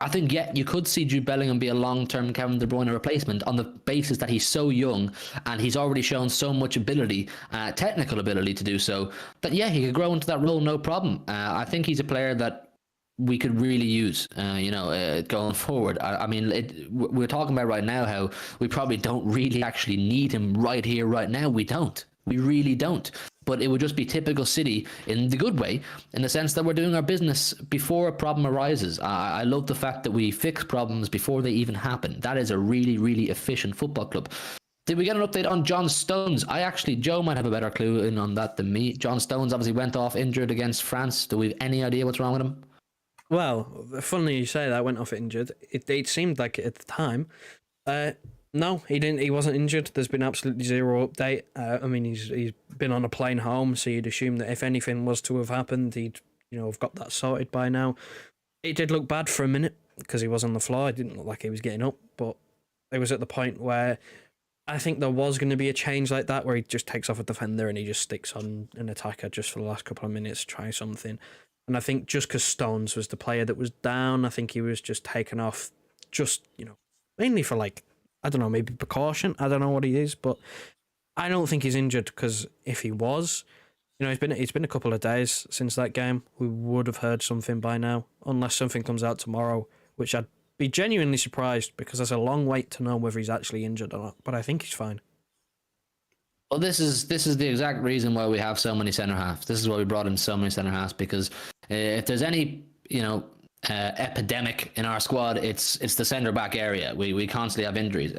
S2: I think, you could see Jude Bellingham be a long-term Kevin De Bruyne replacement on the basis that he's so young and he's already shown so much ability, technical ability to do so, that, he could grow into that role no problem. I think he's a player that we could really use, going forward. I mean, we're talking about right now how we probably don't really actually need him right here, right now. We don't. We really don't. But it would just be typical City in the good way, in the sense that we're doing our business before a problem arises. I love the fact that we fix problems before they even happen. That is a really, really efficient football club. Did we get an update on John Stones? Joe might have a better clue in on that than me. John Stones obviously went off injured against France. Do we have any idea what's wrong with him?
S3: Well, funnily you say that, went off injured. It seemed like it at the time. No, he didn't. He wasn't injured. There's been absolutely zero update. I mean, he's been on a plane home, so you'd assume that if anything was to have happened, he'd have got that sorted by now. It did look bad for a minute because he was on the floor. It didn't look like he was getting up, but it was at the point where I think there was going to be a change like that, where he just takes off a defender and he just sticks on an attacker just for the last couple of minutes, try something. And I think just because Stones was the player that was down, I think he was just taken off, just mainly for I don't know, maybe precaution. I don't know what he is, but I don't think he's injured, because if he was, it's been a couple of days since that game. We would have heard something by now, unless something comes out tomorrow, which I'd be genuinely surprised, because there's a long wait to know whether he's actually injured or not. But I think he's fine.
S2: Well, this is the exact reason why we have so many centre halves. This is why we brought in so many centre halves, because if there's any epidemic in our squad, it's the centre back area. We constantly have injuries.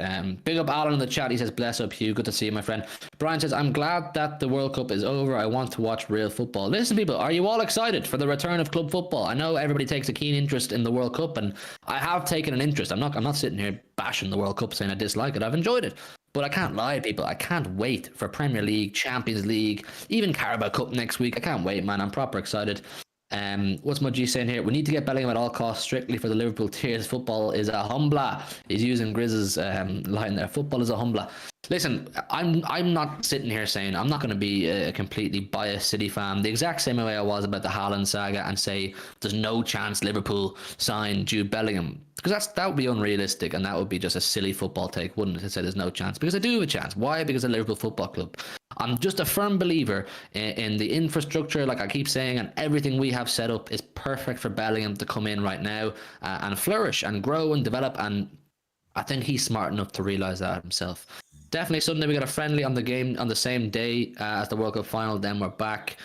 S2: Big up Alan in the chat. He says, bless up Hugh, good to see you, my friend. Brian says, I'm glad that the World Cup is over. I want to watch real football. Listen, people, are you all excited for the return of club football? I know everybody takes a keen interest in the World Cup, and I have taken an interest. I'm not sitting here bashing the World Cup saying I dislike it. I've enjoyed it. But I can't lie, people. I can't wait for Premier League, Champions League, even Carabao Cup next week. I can't wait, man. I'm proper excited. What's Mudgy saying here? We need to get Bellingham at all costs, strictly for the Liverpool tiers. Football is a humbler. He's using Grizz's line there. Football is a humbler. Listen, I'm not sitting here saying I'm not going to be a completely biased City fan. The exact same way I was about the Haaland saga and say there's no chance Liverpool sign Jude Bellingham, because that would be unrealistic and that would be just a silly football take, wouldn't it? To say there's no chance, because I do have a chance. Why? Because of Liverpool Football Club. I'm just a firm believer in the infrastructure, like I keep saying, and everything we have set up is perfect for Bellingham to come in right now and flourish and grow and develop. And I think he's smart enough to realise that himself. Definitely Sunday we got a friendly on the game on the same day as the World Cup final. Then we're back.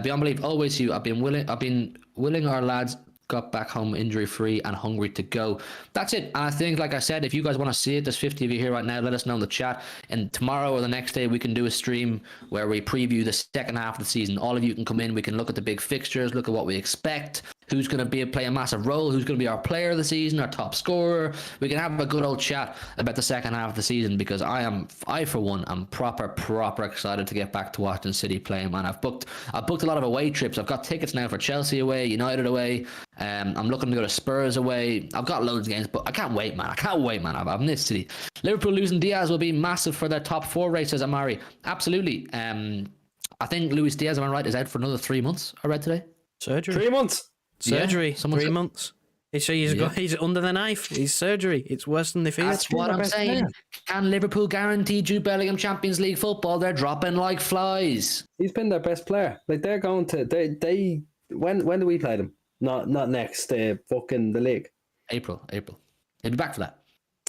S2: Beyond belief, always you. I've been willing our lads got back home injury free and hungry to go. That's it. And I think, like I said, if you guys want to see it, there's 50 of you here right now. Let us know in the chat. And tomorrow or the next day, we can do a stream where we preview the second half of the season. All of you can come in. We can look at the big fixtures, look at what we expect, who's going to play a massive role, who's going to be our player of the season, our top scorer. We can have a good old chat about the second half of the season, because I for one, am proper excited to get back to watching City play, man. I've booked a lot of away trips. I've got tickets now for Chelsea away, United away. I'm looking to go to Spurs away. I've got loads of games, but I can't wait, man. I've missed City. Liverpool losing Diaz will be massive for their top four race, says Amari. Absolutely. I think Luis Diaz, am I right, is out for another 3 months, I read today.
S3: Surgery.
S4: 3 months.
S3: Surgery.
S2: Yeah,
S3: 3 months. He's under the knife. He's surgery. It's worse than they fear.
S2: That's what I'm saying. Can Liverpool guarantee Jude Bellingham Champions League football? They're dropping like flies.
S4: He's been their best player. Like, they're going to they when do we play them? Not next fucking the league.
S2: April. He'll be back for that.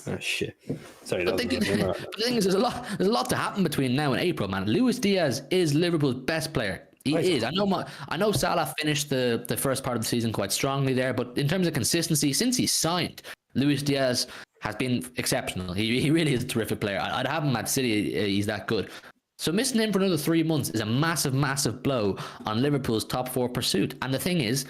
S4: Oh shit! Sorry,
S2: But the thing is, there's a lot to happen between now and April, man. Luis Diaz is Liverpool's best player. He is. I know Salah finished the first part of the season quite strongly there, but in terms of consistency, since he's signed, Luis Diaz has been exceptional. He really is a terrific player. I'd have him at City. He's that good. So missing him for another 3 months is a massive blow on Liverpool's top four pursuit. And the thing is,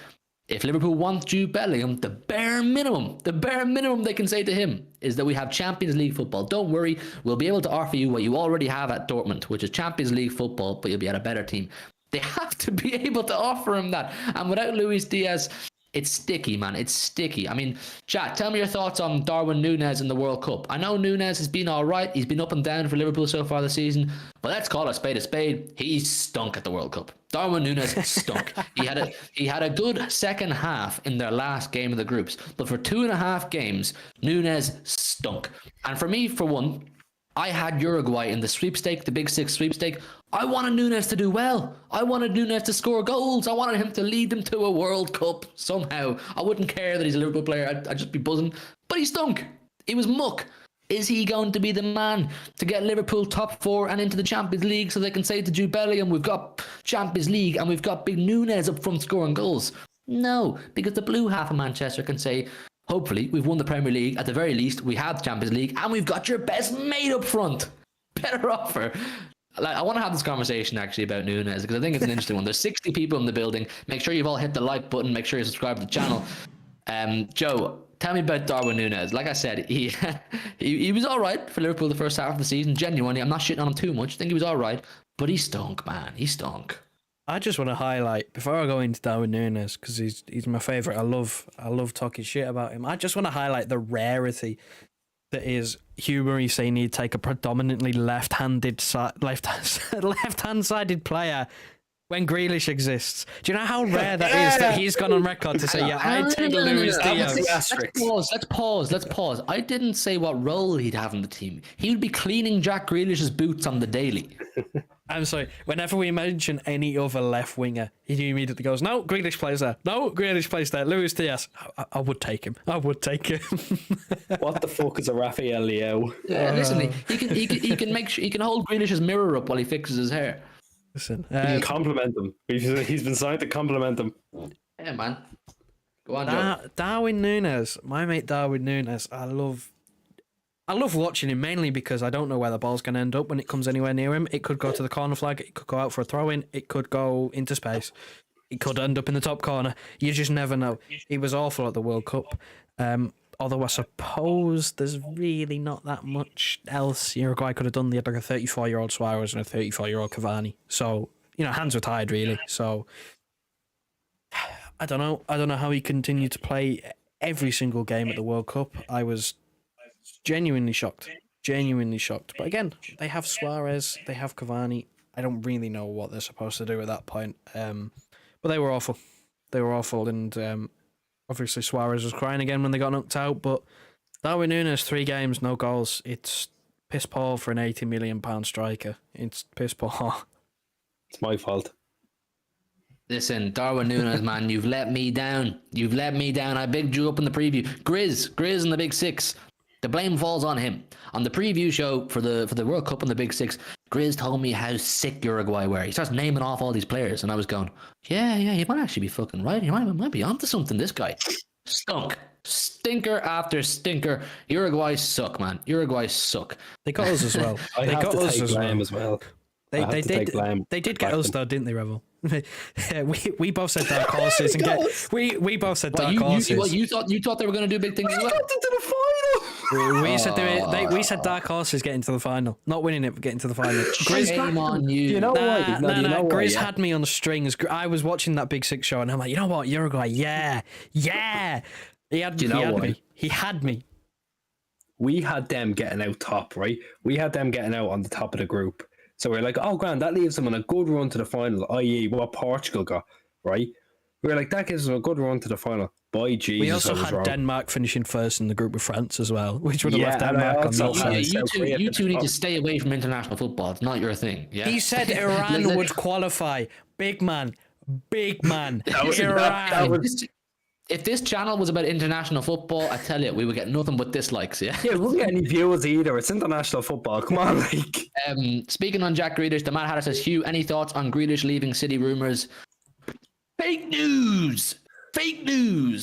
S2: if Liverpool want Jude Bellingham, the bare minimum they can say to him is that we have Champions League football. Don't worry, we'll be able to offer you what you already have at Dortmund, which is Champions League football, but you'll be at a better team. They have to be able to offer him that. And without Luis Diaz, it's sticky, man. It's sticky. I mean, chat, tell me your thoughts on Darwin Núñez in the World Cup. I know Núñez has been all right. He's been up and down for Liverpool so far this season. But let's call a spade a spade. He stunk at the World Cup. Darwin Núñez stunk. He had a good second half in their last game of the groups. But for 2.5 games, Núñez stunk. And for me, for one, I had Uruguay in the sweepstake, the Big Six sweepstake. I wanted Núñez to do well. I wanted Núñez to score goals. I wanted him to lead them to a World Cup somehow. I wouldn't care that he's a Liverpool player. I'd just be buzzing. But he stunk. He was muck. Is he going to be the man to get Liverpool top four and into the Champions League so they can say to Jude Bellingham, we've got Champions League and we've got big Núñez up front scoring goals? No, because the blue half of Manchester can say, hopefully, we've won the Premier League. At the very least, we have the Champions League, and we've got your best mate up front. Better offer. Like, I want to have this conversation actually about Núñez, because I think it's an interesting one. There's 60 people in the building. Make sure you've all hit the like button. Make sure you subscribe to the channel. Joe, tell me about Darwin Núñez. Like I said, he was all right for Liverpool the first half of the season. Genuinely, I'm not shitting on him too much. I think he was all right, but he stunk, man. He stunk.
S3: I just want to highlight, before I go into Darwin Núñez, because he's my favourite. I love talking shit about him. I just want to highlight the rarity that is Hugh Murray saying he'd take a predominantly left-hand sided player when Grealish exists. Do you know how rare that is that he's gone on record to say, yeah, I'd take Luis Diaz?
S2: Let's pause. I didn't say what role he'd have in the team. He would be cleaning Jack Grealish's boots on the daily.
S3: I'm sorry, whenever we mention any other left winger, he immediately goes, no, Grealish plays there. No, Grealish plays there. Luis Diaz. I would take him. What
S4: the fuck is a Rafael Leao?
S2: Yeah, listen, he can make sure he can hold Grealish's mirror up while he fixes his hair.
S3: Listen,
S4: you can compliment him. He's been signed to compliment him.
S2: Yeah, man. Go on, Joe.
S3: Darwin Núñez, my mate Darwin Núñez. I love watching him, mainly because I don't know where the ball's going to end up when it comes anywhere near him. It could go to the corner flag. It could go out for a throw-in. It could go into space. It could end up in the top corner. You just never know. He was awful at the World Cup. Although I suppose there's really not that much else Uruguay could have done. They had like a 34-year-old Suarez and a 34-year-old Cavani. So, hands were tied really. So, I don't know. I don't know how he continued to play every single game at the World Cup. I was genuinely shocked. But again, they have Suarez, they have Cavani. I don't really know what they're supposed to do at that point. But they were awful. And obviously Suarez was crying again when they got knocked out. But Darwin Núñez, 3 games, no goals. It's piss poor for an £80 million striker. It's piss poor.
S4: It's my fault.
S2: Listen, Darwin Núñez, man, you've let me down. I bigged you up in the preview. Grizz in the Big Six. The blame falls on him. On the preview show for the World Cup in the Big Six, Grizz told me how sick Uruguay were. He starts naming off all these players, and I was going, yeah, he might actually be fucking right. He might be onto something, this guy. Stunk. Stinker after stinker. Uruguay suck, man. Uruguay suck.
S3: They got us as well.
S4: I
S3: They
S4: have
S3: got
S4: to
S3: us
S4: take
S3: as
S4: blame
S3: well.
S4: as well.
S3: They did get us though, didn't they, Revel? we both said dark horses and we both said dark horses.
S2: You thought they were going to do big things as well?
S3: We said dark horses getting to the final, not winning it, but getting to the final.
S2: Shame on you.
S4: You know why? No, you know why,
S3: Grizz
S4: yeah?
S3: had me on the strings. I was watching that Big Six show, and I'm like, you know what, Uruguay, yeah. He had me. He had me.
S4: We had them getting out top, right? We had them getting out on the top of the group. So we're like, oh, grand, that leaves them on a good run to the final, i.e. what Portugal got, right? We're like, that gives them a good run to the final. By Jesus,
S3: We also had
S4: wrong.
S3: Denmark finishing first in the group with France as well, which would have left
S4: and I
S3: Denmark on
S4: also
S3: no
S4: had-
S3: chance.
S2: You two need to stay away from international football. It's not your thing. Yeah.
S3: He said Iran would qualify. Big man. Iran.
S2: If this channel was about international football, I tell you, we would get nothing but dislikes. Yeah.
S4: Yeah, we won't get any viewers either. It's international football. Come on, like.
S2: Speaking on Jack Grealish, the Mad Hatter says, Hugh, any thoughts on Grealish leaving City rumours? Fake news.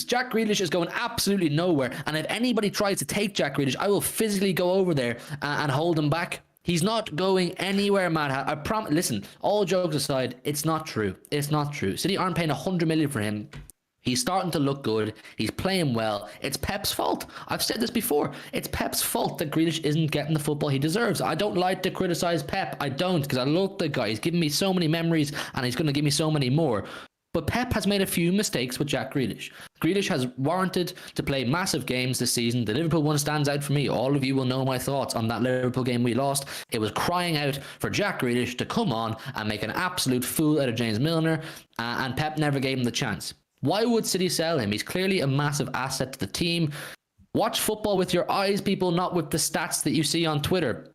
S2: Jack Grealish is going absolutely nowhere. And if anybody tries to take Jack Grealish, I will physically go over there and hold him back. He's not going anywhere, Mad Hatter. I promise. Listen, all jokes aside, it's not true. City aren't paying 100 million for him. He's starting to look good. He's playing well. It's Pep's fault. I've said this before. It's Pep's fault that Grealish isn't getting the football he deserves. I don't like to criticize Pep. I don't, because I love the guy. He's given me so many memories, and he's going to give me so many more. But Pep has made a few mistakes with Jack Grealish. Grealish has warranted to play massive games this season. The Liverpool one stands out for me. All of you will know my thoughts on that Liverpool game we lost. It was crying out for Jack Grealish to come on and make an absolute fool out of James Milner, and Pep never gave him the chance. Why would City sell him? He's clearly a massive asset to the team. Watch football with your eyes, people, not with the stats that you see on Twitter.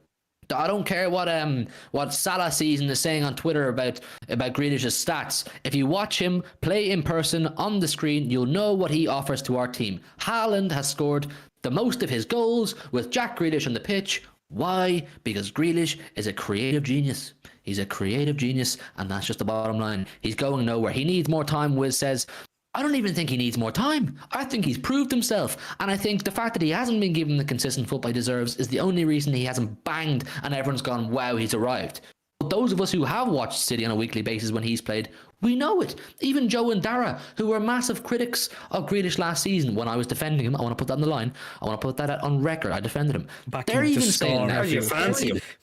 S2: I don't care what Salah season is saying on Twitter about Grealish's stats. If you watch him play in person on the screen, you'll know what he offers to our team. Haaland has scored the most of his goals with Jack Grealish on the pitch. Why? Because Grealish is a creative genius. He's a creative genius, and that's just the bottom line. He's going nowhere. He needs more time, Wiz says. I don't even think he needs more time. I think he's proved himself. And I think the fact that he hasn't been given the consistent football he deserves is the only reason he hasn't banged and everyone's gone, wow, he's arrived. But those of us who have watched City on a weekly basis when he's played, we know it. Even Joe and Dara, who were massive critics of Grealish last season when I was defending him, I want to put that on the line. I want to put that on record. I defended him. They're even saying now.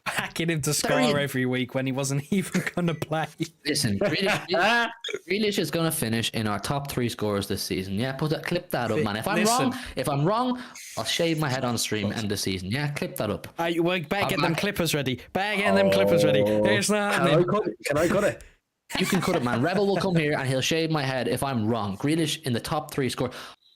S3: Backing him to score every week when he wasn't even going to play.
S2: Listen, Grealish is going to finish in our top 3 scorers this season. Yeah, clip that up, man. If I'm wrong, I'll shave my head on stream end the season. Yeah, clip that up.
S3: We better get them clippers ready. It's not happening.
S4: Can I cut it?
S2: You can cut it, man. Rebel will come here and he'll shave my head if I'm wrong. Grealish in the top 3 score.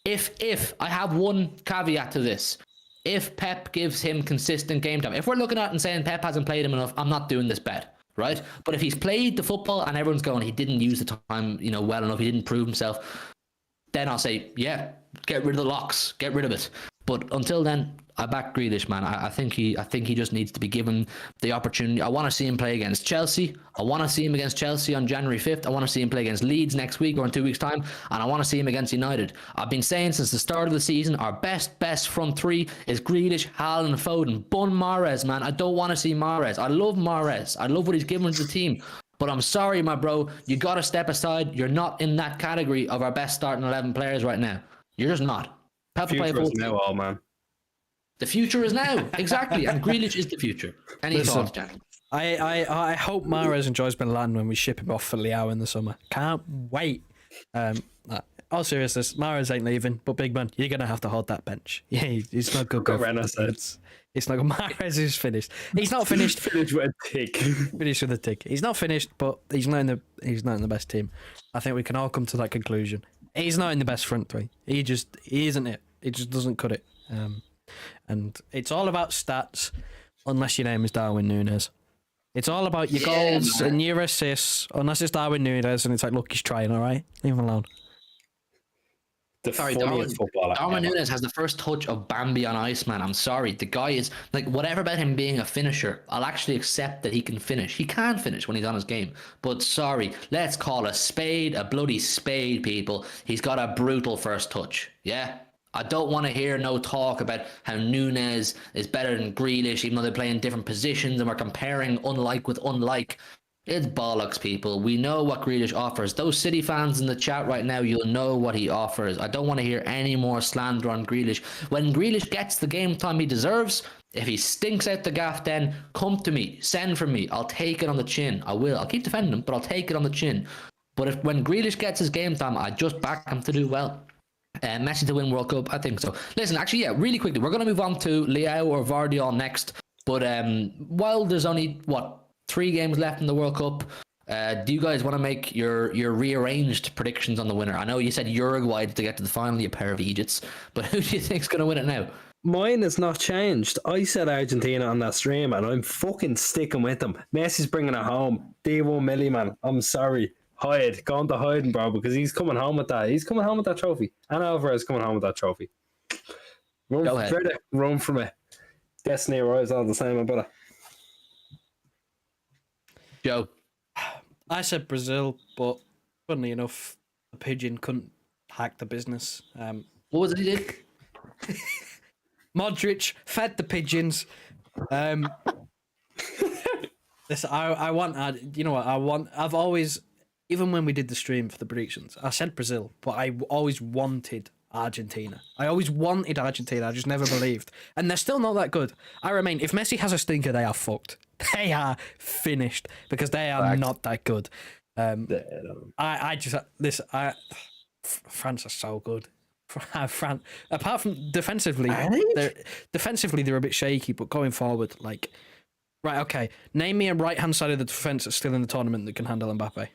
S2: If I have one caveat to this, if Pep gives him consistent game time, if we're looking at it and saying Pep hasn't played him enough, I'm not doing this bet, right? But if he's played the football and everyone's going, he didn't use the time, well enough, he didn't prove himself, then I'll say, yeah, get rid of the locks, get rid of it. But until then, I back Grealish, man. I think he just needs to be given the opportunity. I want to see him play against Chelsea. I want to see him against Chelsea on January 5th. I want to see him play against Leeds next week or in 2 weeks' time. And I want to see him against United. I've been saying since the start of the season, our best front 3 is Grealish, Haaland, and Foden. Bun Mahrez, man. I don't want to see Mahrez. I love Mahrez. I love what he's given to the team. But I'm sorry, my bro. You got to step aside. You're not in that category of our best starting 11 players right now. You're just not. Help the player
S4: Future is
S2: forward.
S4: now, all man.
S2: The future is now, exactly, and Grealish is the future. Any
S3: Listen.
S2: thoughts, Jack?
S3: I hope Mahrez enjoys Milan when we ship him off for Liao in the summer. Can't wait. All seriousness, Mahrez ain't leaving, but big man, you're gonna have to hold that bench. Yeah, he's not good.
S4: Renaissance.
S3: It's not good. Mahrez is finished. He's not finished.
S4: Finish with a tick.
S3: Finished with a tick. He's not finished, but he's not in the best team. I think we can all come to that conclusion. He's not in the best front three. He isn't it. He just doesn't cut it. And it's all about stats, unless your name is Darwin Núñez. It's all about your goals and your assists, unless it's Darwin Núñez, and it's like, look, he's trying. All right, leave him alone.
S2: Darwin
S4: footballer.
S2: Darwin Núñez has the first touch of Bambi on ice, man. I'm sorry. The guy is like, whatever about him being a finisher, I'll actually accept that he can finish. He can finish when he's on his game. But sorry, let's call a spade a bloody spade, people. He's got a brutal first touch. Yeah. I don't want to hear no talk about how Núñez is better than Grealish, even though they play in different positions and we're comparing unlike with unlike. It's bollocks, people. We know what Grealish offers. Those City fans in the chat right now, you'll know what he offers. I don't want to hear any more slander on Grealish. When Grealish gets the game time he deserves, if he stinks out the gaff, then come to me. Send for me. I'll take it on the chin. I will. I'll keep defending him, but I'll take it on the chin. But when Grealish gets his game time, I just back him to do well. Messi to win World Cup, I think so. Listen, actually, yeah, really quickly, we're going to move on to Liao or Vardiol next. But while there's only, 3 games left in the World Cup, do you guys want to make your rearranged predictions on the winner? I know you said Uruguay to get to the final, you pair of Egypts, but who do you think's going to win it now?
S4: Mine has not changed. I said Argentina on that stream, and I'm fucking sticking with them. Messi's bringing it home. D1 Millie, man. I'm sorry. Hide. Go on to hiding, bro, because he's coming home with that. He's coming home with that trophy. And Alvarez coming home with that trophy.
S2: Go ahead.
S4: Run from it. Destiny arrives all the same, my brother.
S2: Joe.
S3: I said Brazil, but funnily enough, the pigeon couldn't hack the business.
S2: What was it he did?
S3: Modric fed the pigeons. This I want. You know what? I've always, even when we did the stream for the predictions, I said Brazil, but I always wanted Argentina. I always wanted Argentina. I just never believed, and they're still not that good. I remain. If Messi has a stinker, they are fucked. They are finished because they are not that good. France are so good. France, apart from defensively, they're a bit shaky, but going forward, like, right, okay, name me a right-hand side of the defense that's still in the tournament that can handle Mbappe.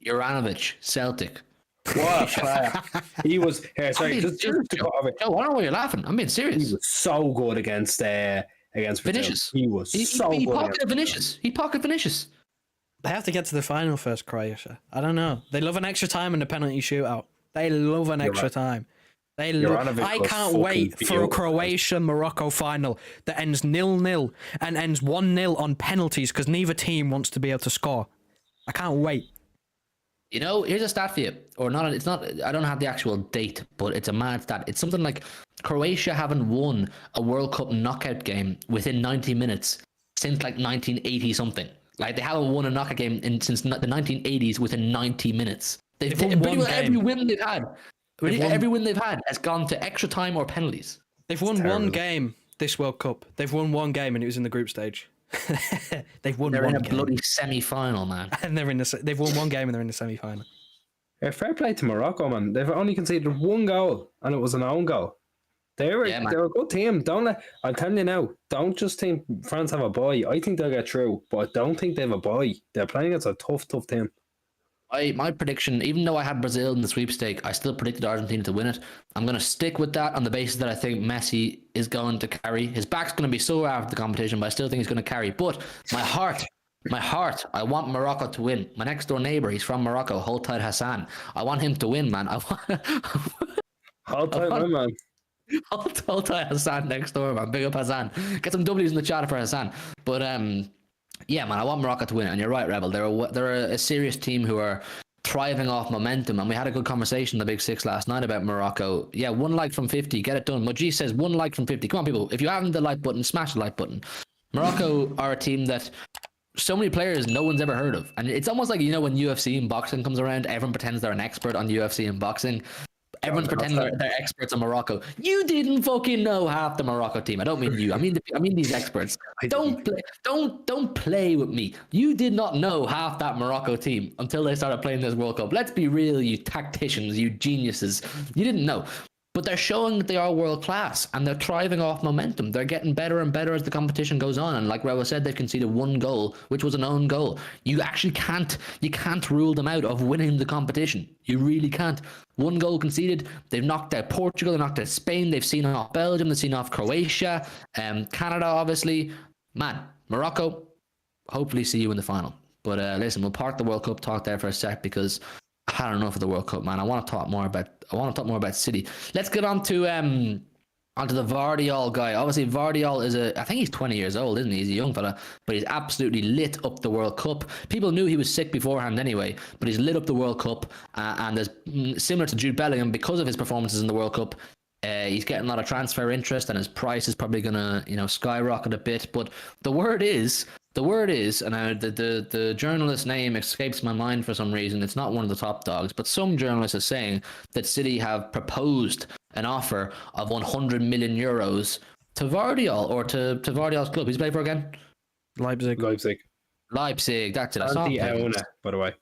S2: Juranovic, Celtic.
S4: What a player. He was here. Sorry, just to cut over.
S2: Joe, I don't know why you're laughing. I'm being serious.
S4: He was so good against
S2: Vinicius.
S4: He was
S2: He
S4: good.
S2: pocketed Vinicius. He pocketed Vinicius.
S3: They have to get to the final first, Croatia. I don't know. They love an extra time in the penalty shootout. They love an extra time. I can't wait for a Croatia-Morocco final that ends 0-0 and ends 1-0 on penalties because neither team wants to be able to score. I can't wait.
S2: You know, here's a stat for you. Or not, it's not, I don't have the actual date, but it's a mad stat. It's something like Croatia haven't won a World Cup knockout game within 90 minutes since like 1980 something. Like they haven't won a knockout game since the 1980s within 90 minutes. They've won one game. Every win they've had. Every win they've had has gone to extra time or penalties.
S3: They've won one game this World Cup. They've won one game and it was in the group stage. They've won.
S2: They're
S3: one
S2: in a
S3: game.
S2: bloody semi-final, man.
S3: And they've won one game and they're in the semi-final.
S4: Yeah, fair play to Morocco, man. They've only conceded one goal and it was an own goal. They're a good team. I'm telling you now, don't just think France have a bye. I think they'll get through, but I don't think they have a bye. They're playing against a tough team.
S2: My prediction, even though I had Brazil in the sweepstake, I still predicted Argentina to win it. I'm going to stick with that on the basis that I think Messi is going to carry. His back's going to be sore after the competition, but I still think he's going to carry. But my heart, I want Morocco to win. My next door neighbour, he's from Morocco, Hold Tight Hassan. I want him to win, man.
S4: Hold tight, man.
S2: Hold tight Hassan next door, man. Big up Hassan. Get some W's in the chat for Hassan. But yeah, man, I want Morocco to win. And you're right, Rebel. They're a serious team who are thriving off momentum. And we had a good conversation in the Big Six last night about Morocco. Yeah, 1 like from 50. Get it done. Majid says 1 like from 50. Come on, people. If you haven't the like button, smash the like button. Morocco are a team that so many players no one's ever heard of. And it's almost like, you know, when UFC and boxing comes around, everyone pretends they're an expert on UFC and boxing. Everyone's pretending they're experts on Morocco. You didn't fucking know half the Morocco team. I don't mean you. I mean these experts. Don't play with me. You did not know half that Morocco team until they started playing this World Cup. Let's be real, you tacticians, you geniuses. You didn't know. But they're showing that they are world class and they're thriving off momentum. They're getting better and better as the competition goes on. And like Raul said, they've conceded one goal, which was an own goal. You actually can't rule them out of winning the competition. You really can't. One goal conceded. They've knocked out Portugal, they knocked out Spain, they've seen off Belgium, they've seen off Croatia, Canada, obviously. Man, Morocco, hopefully see you in the final. But listen, we'll park the World Cup talk there for a sec because I had enough of the World Cup, man. I want to talk more about City. Let's get on to onto the Vardiol guy. Obviously, Vardiol is I think he's 20 years old, isn't he? He's a young fella, but he's absolutely lit up the World Cup. People knew he was sick beforehand anyway, but he's lit up the World Cup, and there's similar to Jude Bellingham because of his performances in the World Cup. He's getting a lot of transfer interest, and his price is probably gonna, skyrocket a bit. But the word is, and the journalist's name escapes my mind for some reason. It's not one of the top dogs, but some journalist is saying that City have proposed an offer of 100 million euros to Vardiol, or to Vardiol's club. Who's he played for again?
S3: Leipzig.
S2: That's it.
S4: Santi Aona, by the way.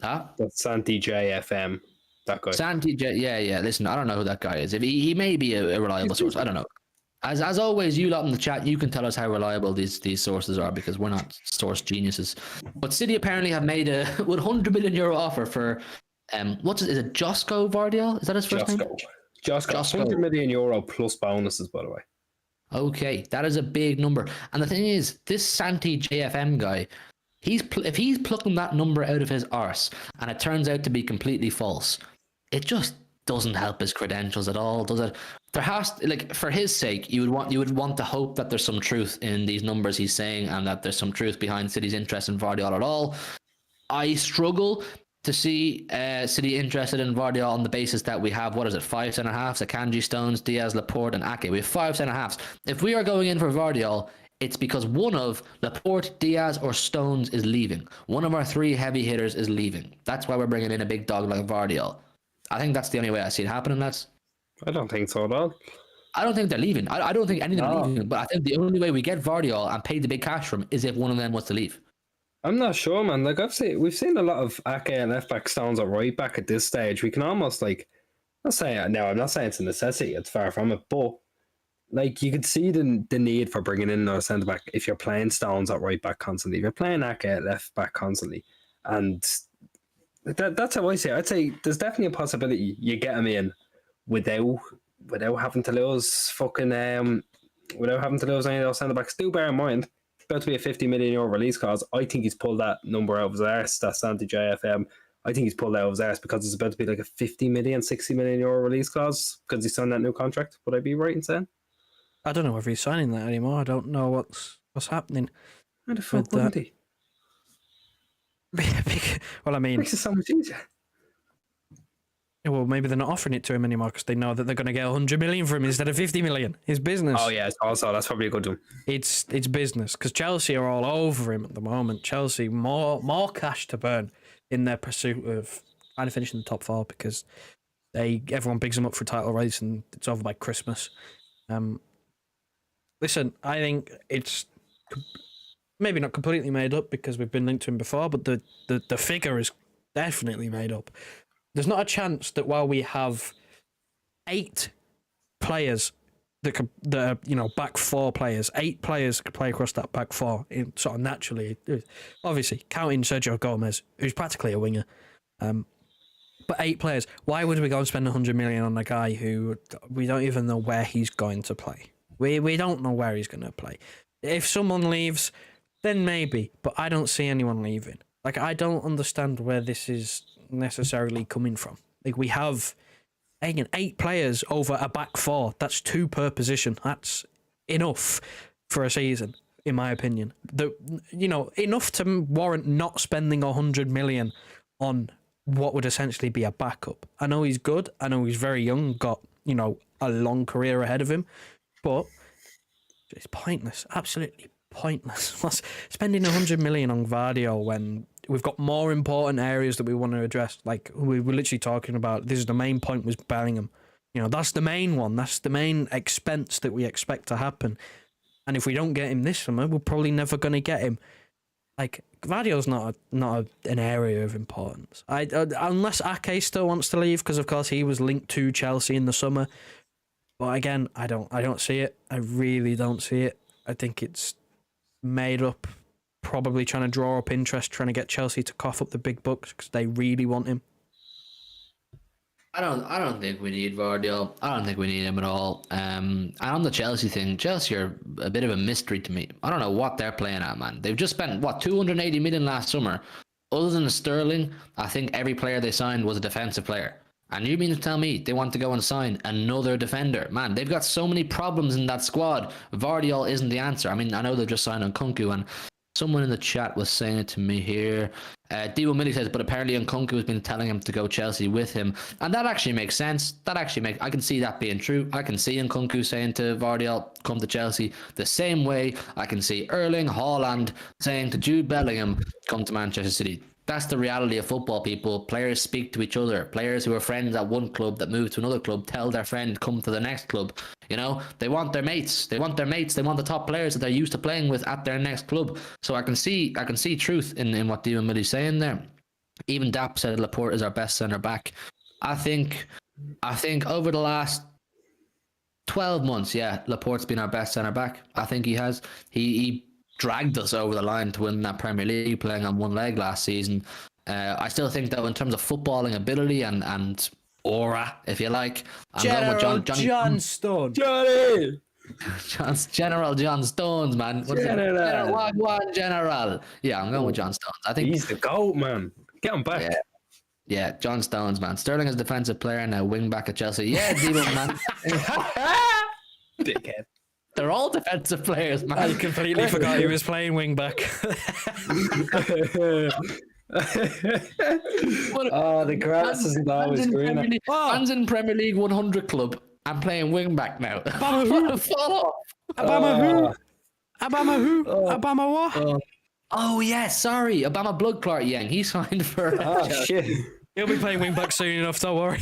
S2: Huh?
S4: That's Santi JFM. That guy.
S2: Santi J. Yeah. Listen, I don't know who that guy is. If he may be a reliable source. I don't know. As always, you lot in the chat, you can tell us how reliable these sources are because we're not source geniuses. But City apparently have made a 100 million euro offer for is it Josko Vardiol? Is that his first name?
S4: Josko. 100 million euro plus bonuses, by the way.
S2: Okay, that is a big number. And the thing is, this Santi JFM guy, if he's plucking that number out of his arse and it turns out to be completely false, it just doesn't help his credentials at all, does it? There has for his sake, you would want to hope that there's some truth in these numbers he's saying and that there's some truth behind City's interest in Vardiol at all. I struggle to see City interested in Vardiol on the basis that we have, 5 centre-halves, Akanji, Stones, Diaz, Laporte and Ake. We have 5 centre-halves. If we are going in for Vardiol, it's because one of Laporte, Diaz or Stones is leaving. One of our 3 heavy hitters is leaving. That's why we're bringing in a big dog like Vardiol. I think that's the only way I see it happening, lads.
S4: I don't think so at all.
S2: I don't think they're leaving. I don't think any of them are leaving. But I think the only way we get Vardiol and pay the big cash for him is if one of them wants to leave.
S4: I'm not sure, man. We've seen a lot of Ake and left back, Stones at right back at this stage. We can almost I'm not saying it's a necessity. It's far from it, but you could see the need for bringing in another centre back if you're playing Stones at right back constantly. If you're playing Ake at left back constantly, and that's how I see it. I'd say there's definitely a possibility you get him in without having to lose without having to lose any of those centre backs. Do bear in mind, it's about to be a 50 million euro release clause. I think he's pulled that number out of his arse. That's Santi JFM. I think he's pulled that out of his arse because it's about to be a 50 million, 60 million euro release clause because he's signed that new contract. Would I be right in saying?
S3: I don't know if he's signing that anymore. I don't know what's happening.
S4: How the fuck would he?
S3: Well, I mean,
S4: makes it so much easier.
S3: Well, maybe they're not offering it to him anymore because they know that they're going to get 100 million from him instead of 50 million. It's business.
S4: Oh yeah, also that's probably a good one.
S3: It's business because Chelsea are all over him at the moment. Chelsea more cash to burn in their pursuit of trying to finish in the top 4 because everyone bigs them up for a title race and it's over by Christmas. Listen, I think it's maybe not completely made up because we've been linked to him before, but the figure is definitely made up. There's not a chance that while we have 8 players that are back 4 players, 8 players could play across that back 4 sort of naturally. Obviously, counting Sergio Gomez, who's practically a winger. But 8 players. Why would we go and spend 100 million on a guy who we don't even know where he's going to play? We don't know where he's going to play. If someone leaves, then maybe, but I don't see anyone leaving. I don't understand where this is necessarily coming from. We have 8 players over a back 4. That's 2 per position. That's enough for a season, in my opinion. Enough to warrant not spending 100 million on what would essentially be a backup. I know he's good. I know he's very young, got, a long career ahead of him, but it's pointless. Absolutely pointless. Spending 100 million on Vardiol when we've got more important areas that we want to address. Like we were literally talking about, this is the main point was Bellingham. You know, that's the main one. That's the main expense that we expect to happen. And if we don't get him this summer, we're probably never going to get him. Like, Gvardio's not an area of importance. Unless Ake still wants to leave, because of course he was linked to Chelsea in the summer. But again, I don't see it. I really don't see it. I think it's made up, probably trying to draw up interest, trying to get Chelsea to cough up the big bucks because they really want him.
S2: I don't think we need Vardy. I don't think we need him at all. And on the Chelsea thing, Chelsea are a bit of a mystery to me. I don't know what they're playing at, man. They've just spent 280 million last summer. Other than Sterling, I think every player they signed was a defensive player. And you mean to tell me they want to go and sign another defender? Man, they've got so many problems in that squad. Vardy isn't the answer. I mean, I know they've just signed Nkunku, and someone in the chat was saying it to me here. Diwo Millie says, but apparently Nkunku has been telling him to go Chelsea with him. And that actually makes sense. I can see that being true. I can see Nkunku saying to Vardy, come to Chelsea. The same way I can see Erling Haaland saying to Jude Bellingham, come to Manchester City. That's the reality of football, people. Players speak to each other. Players who are friends at one club that move to another club tell their friend, come to the next club. You know, they want their mates. They want the top players that they're used to playing with at their next club. So I can see truth in what Diwo Millie's saying there. Even Dap said Laporte is our best centre back. I think over the last 12 months, Laporte's been our best centre back. I think he has. He dragged us over the line to win that Premier League, playing on one leg last season. I still think, though, in terms of footballing ability and aura, if you like, I'm going with
S3: John Stone.
S4: Johnny!
S2: General John Stones, man. General. Yeah, I'm going with John Stones. I think
S4: He's the GOAT, man. Get him back.
S2: Yeah, John Stones, man. Sterling is a defensive player now, wing back at Chelsea. Yeah, Divo, man.
S4: Dickhead.
S2: They're all defensive players, man.
S3: I completely forgot he was playing wing back.
S4: The grass isn't always greener.
S2: Man's in Premier League 100 club. I'm playing wing back now.
S3: Obama who? Obama what?
S2: Oh yeah, sorry. Obama blood clot Yang. He signed for.
S4: Oh shit.
S3: He'll be playing wing back soon enough. Don't worry.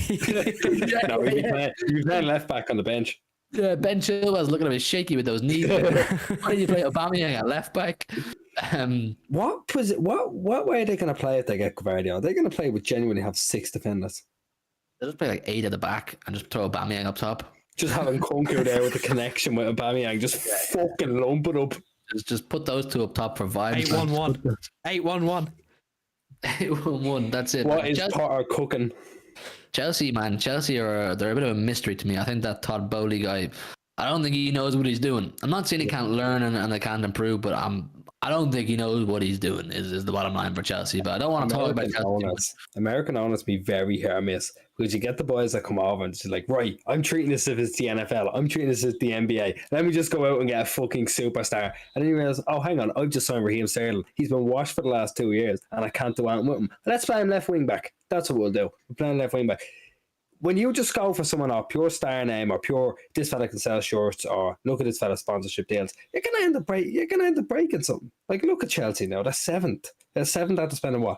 S4: No, he'll be playing left back on the bench.
S2: Yeah, Ben Chilwell's looking a bit shaky with those knees. Why do you play Aubameyang at left back?
S4: What way are they going to play if they get Gvardiol? They're going to play with genuinely have 6 defenders.
S2: They'll just play like 8 at the back and just throw Aubameyang up top.
S4: Just having Kunku there with the connection with Aubameyang, just fucking lump it up.
S2: Just put those two up top for vibes.
S3: 8-1-1. 8-1-1.
S2: 8-1-1. That's it.
S4: What is Potter cooking?
S2: Chelsea, man. They're a bit of a mystery to me. I think that Todd Bowley guy, I don't think he knows what he's doing. I'm not saying he can't learn and they can't improve, but I don't think he knows what he's doing is the bottom line for Chelsea. But I don't want to talk about Chelsea.
S4: American owners be very hit or miss, because you get the boys that come over and it's like, right, I'm treating this as if it's the NFL. I'm treating this as the NBA. Let me just go out and get a fucking superstar. And then you realize, oh, hang on, I've just signed Raheem Sterling. He's been washed for the last 2 years and I can't do anything with him. Let's play him left wing back. That's what we'll do. We're playing left wing back. When you just go for someone or pure star name or pure this fella can sell shorts or look at this fella's sponsorship deals, you're gonna end up breaking something. Like look at Chelsea now, they're 7th. They're 7th after spending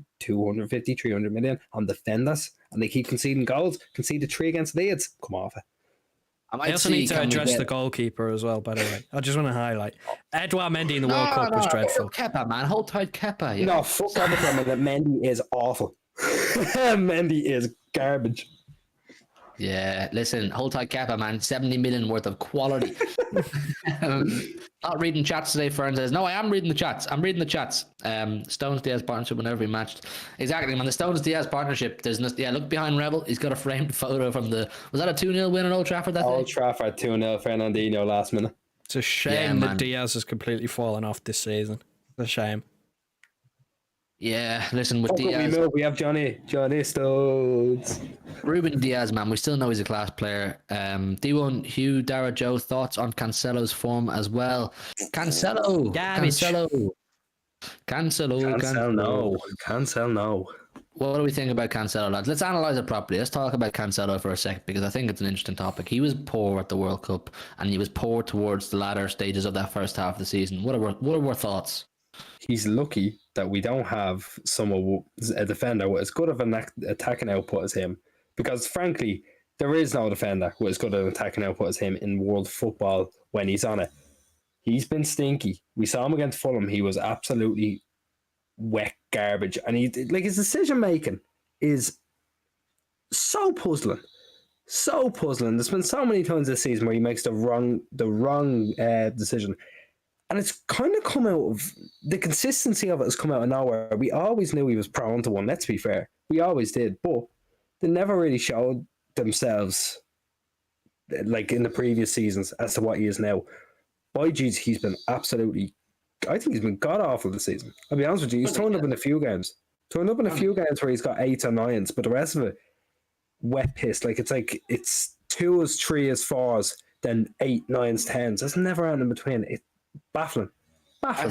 S4: 300 million on defenders, and they keep conceding goals. Conceded 3 against Leeds. Come off it.
S3: I also need to address the goalkeeper as well, by the way. I just want to highlight Edouard Mendy in the World Cup was dreadful.
S2: Kepa, man, hold tight, Kepa. Yeah.
S4: No, fuck everything. That Mendy is awful. Mendy is garbage.
S2: Yeah, listen, hold tight, Kepa, man. 70 million worth of quality. Not reading chats today, Fern says. No, I am reading the chats. I'm reading the chats. Stones Diaz partnership whenever we matched. Exactly, man. The Stones Diaz partnership. There's look behind Rebel. He's got a framed photo from was that a 2-0 win at Old Trafford that
S4: Old
S2: day?
S4: Trafford 2-0, Fernandinho last minute.
S3: It's a shame that Diaz has completely fallen off this season. It's a shame.
S2: Yeah, listen, with Diaz,
S4: we have Johnny Stones.
S2: Ruben Diaz, man, we still know he's a class player. D1, Hugh, Dara, Joe, thoughts on Cancelo's form as well? Cancelo,
S4: no.
S2: What do we think about Cancelo, lads? Let's analyse it properly. Let's talk about Cancelo for a second, because I think it's an interesting topic. He was poor at the World Cup, and he was poor towards the latter stages of that first half of the season. What are our thoughts?
S4: He's lucky that we don't have a defender with as good of an attacking output as him, because frankly, there is no defender with as good an attacking output as him in world football when he's on it. He's been stinky. We saw him against Fulham. He was absolutely wet garbage, and his decision making is so puzzling. So puzzling. There's been so many times this season where he makes the wrong decision. And it's kind of come out of the consistency of it has come out of nowhere. We always knew he was prone to one, let's be fair. We always did, but they never really showed themselves like in the previous seasons as to what he is now. By geez, he's been absolutely, I think he's been god awful this season. I'll be honest with you, he's turned up in a few games. Turned up in a few games where he's got 8s or 9s, but the rest of it, wet piss. Like it's 2s, 3s, 4s, then 8, 9s, 10s. There's never anything in between. It's baffling.
S2: I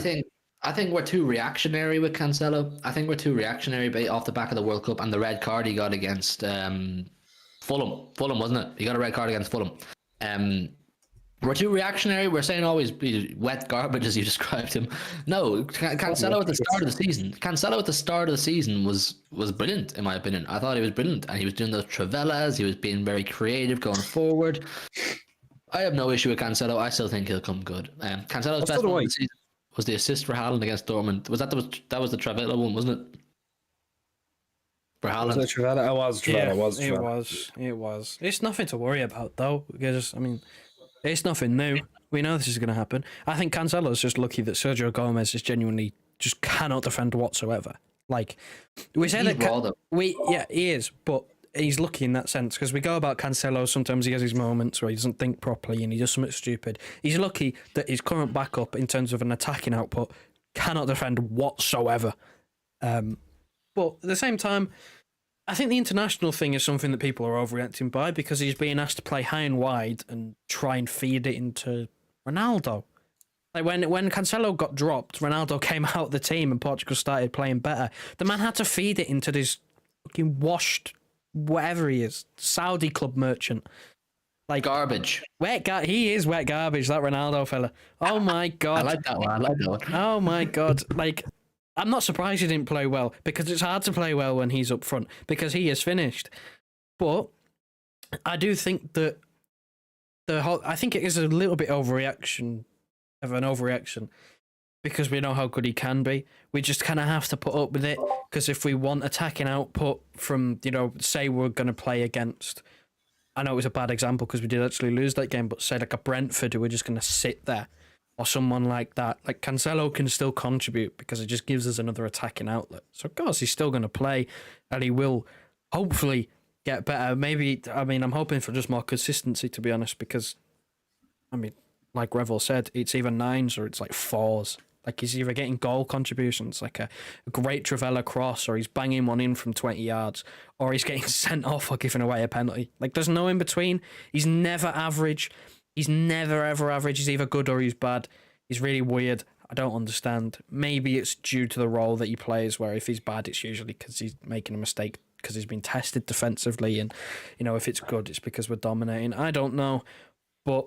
S2: think we're too reactionary with Cancelo. I think we're too reactionary off the back of the World Cup and the red card he got against Fulham. Fulham, wasn't it? He got a red card against Fulham. We're too reactionary. We're saying always wet garbage as you described him. No, Cancelo at the start of the season. Cancelo at the start of the season was brilliant in my opinion. I thought he was brilliant, and he was doing those Travellas. He was being very creative going forward. I have no issue with Cancelo. I still think he'll come good. Cancelo's best one of the season was the assist for Haaland against Dortmund. That was the Travella one, wasn't it? For Haaland.
S4: Was it Travella? It was Travella.
S3: It was. It's nothing to worry about though, because I mean, it's nothing new. We know this is going to happen. I think Cancelo's just lucky that Sergio Gomez is genuinely just cannot defend whatsoever. Like we say that he is, but he's lucky in that sense, because we go about Cancelo, sometimes he has his moments where he doesn't think properly and he does something stupid. He's lucky that his current backup in terms of an attacking output cannot defend whatsoever. But at the same time, I think the international thing is something that people are overreacting by, because he's being asked to play high and wide and try and feed it into Ronaldo. Like when Cancelo got dropped, Ronaldo came out of the team and Portugal started playing better. The man had to feed it into this fucking washed, whatever he is, Saudi club merchant. Like
S2: garbage.
S3: He is wet garbage, that Ronaldo fella. Oh my God.
S2: I like that one.
S3: Oh my God. Like, I'm not surprised he didn't play well, because it's hard to play well when he's up front, because he is finished. But I do think that I think it is a little bit overreaction, because we know how good he can be. We just kind of have to put up with it, because if we want attacking output from, say we're going to play against, I know it was a bad example because we did actually lose that game, but say like a Brentford who are just going to sit there, or someone like that. Like Cancelo can still contribute because it just gives us another attacking outlet. So of course he's still going to play, and he will hopefully get better. I'm hoping for just more consistency, to be honest, because, like Revel said, it's either 9s or it's like 4s. Like he's either getting goal contributions, like a great Travella cross, or he's banging one in from 20 yards, or he's getting sent off or giving away a penalty. Like there's no in between. He's never average. He's never ever average. He's either good or he's bad. He's really weird. I don't understand. Maybe it's due to the role that he plays, where if he's bad, it's usually because he's making a mistake because he's been tested defensively, and if it's good, it's because we're dominating. I don't know, but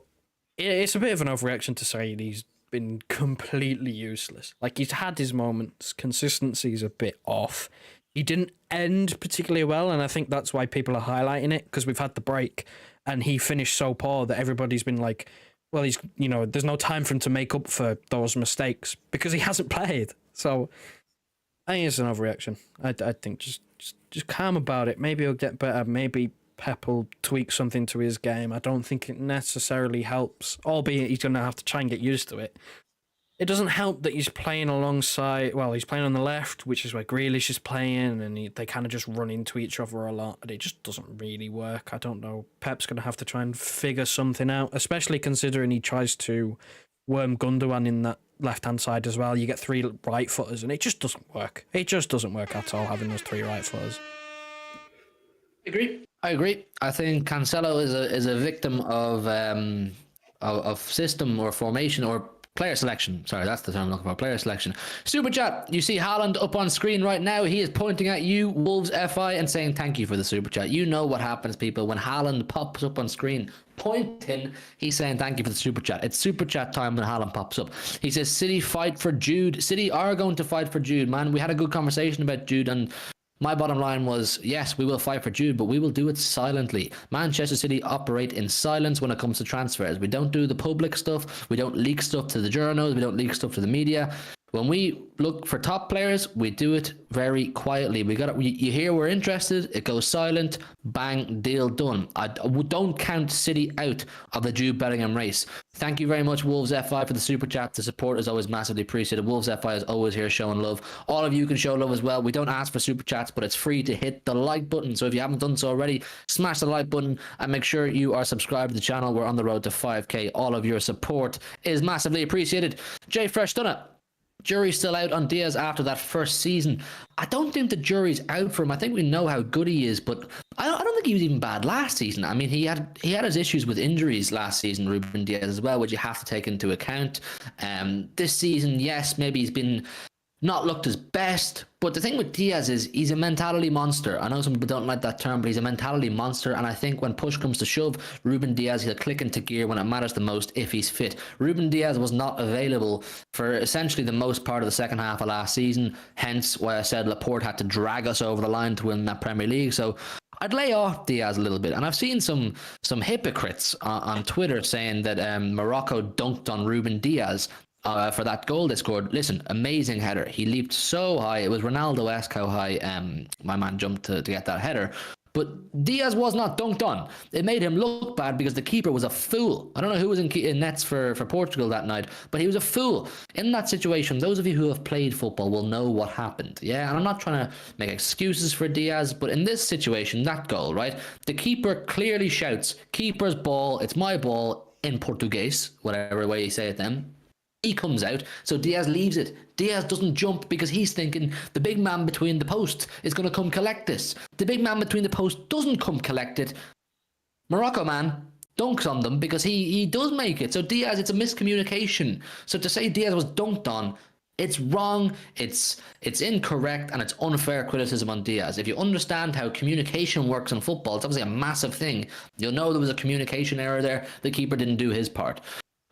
S3: it's a bit of an overreaction to say he's been completely useless. Like he's had his moments. Consistency is a bit off. He didn't end particularly well, and I think that's why people are highlighting it, because we've had the break and he finished so poor that everybody's been like, well, he's there's no time for him to make up for those mistakes because he hasn't played. So I think it's an overreaction. I think just calm about it. Maybe he'll get better. Maybe Pep will tweak something to his game. I don't think it necessarily helps, albeit he's going to have to try and get used to it. It doesn't help that he's playing alongside, he's playing on the left, which is where Grealish is playing, and they kind of just run into each other a lot, and it just doesn't really work. I don't know. Pep's going to have to try and figure something out, especially considering he tries to worm Gundogan in that left-hand side as well. You get 3 right-footers, and it just doesn't work. It just doesn't work at all, having those 3 right-footers.
S2: I agree. I think Cancelo is a victim of system or formation or Player selection. Sorry, that's the term I'm looking for. Player selection. Super chat. You see Haaland up on screen right now. He is pointing at you, Wolves FI, and saying thank you for the super chat. You know what happens, people, when Haaland pops up on screen pointing, he's saying thank you for the super chat. It's super chat time when Haaland pops up. He says City fight for Jude. City are going to fight for Jude, man. We had a good conversation about Jude, and my bottom line was, yes, we will fight for Jude, but we will do it silently. Manchester City operate in silence when it comes to transfers. We don't do the public stuff. We don't leak stuff to the journals. We don't leak stuff to the media. When we look for top players, we do it very quietly. You hear we're interested, it goes silent, bang, deal done. Don't count City out of the Jude Bellingham race. Thank you very much, Wolves FI, for the super chat. The support is always massively appreciated. Wolves FI is always here showing love. All of you can show love as well. We don't ask for super chats, but it's free to hit the like button. So if you haven't done so already, smash the like button and make sure you are subscribed to the channel. We're on the road to 5k. All of your support is massively appreciated. Jay Fresh done it. Jury's still out on Diaz after that first season. I don't think the jury's out for him. I think we know how good he is, but I don't think he was even bad last season. I mean, he had his issues with injuries last season, Ruben Diaz, as well, which you have to take into account. This season, yes, maybe he's been not looked his best, but the thing with Diaz is he's a mentality monster. I know some people don't like that term, but he's a mentality monster, and I think when push comes to shove, Ruben Diaz, he'll click into gear when it matters the most if he's fit. Ruben Diaz was not available for essentially the most part of the second half of last season, hence why I said Laporte had to drag us over the line to win that Premier League. So I'd lay off Diaz a little bit, and I've seen some hypocrites on Twitter saying that Morocco dunked on Ruben Diaz for that goal they scored. Listen, amazing header. He leaped so high. It was Ronaldo-esque how high my man jumped to get that header. But Diaz was not dunked on. It made him look bad because the keeper was a fool. I don't know who was in nets for Portugal that night, but he was a fool. In that situation, those of you who have played football will know what happened. Yeah, and I'm not trying to make excuses for Diaz, but in this situation, that goal, right? The keeper clearly shouts, keeper's ball, it's my ball, in Portuguese, whatever way you say it then. He comes out, so Diaz leaves it. Diaz doesn't jump because he's thinking the big man between the posts is going to come collect this. The big man between the posts doesn't come collect it. Morocco man dunks on them because he does make it. So Diaz, it's a miscommunication. So to say Diaz was dunked on, it's wrong, it's incorrect, and it's unfair criticism on Diaz. If you understand how communication works in football, it's obviously a massive thing. You'll know there was a communication error there. The keeper didn't do his part.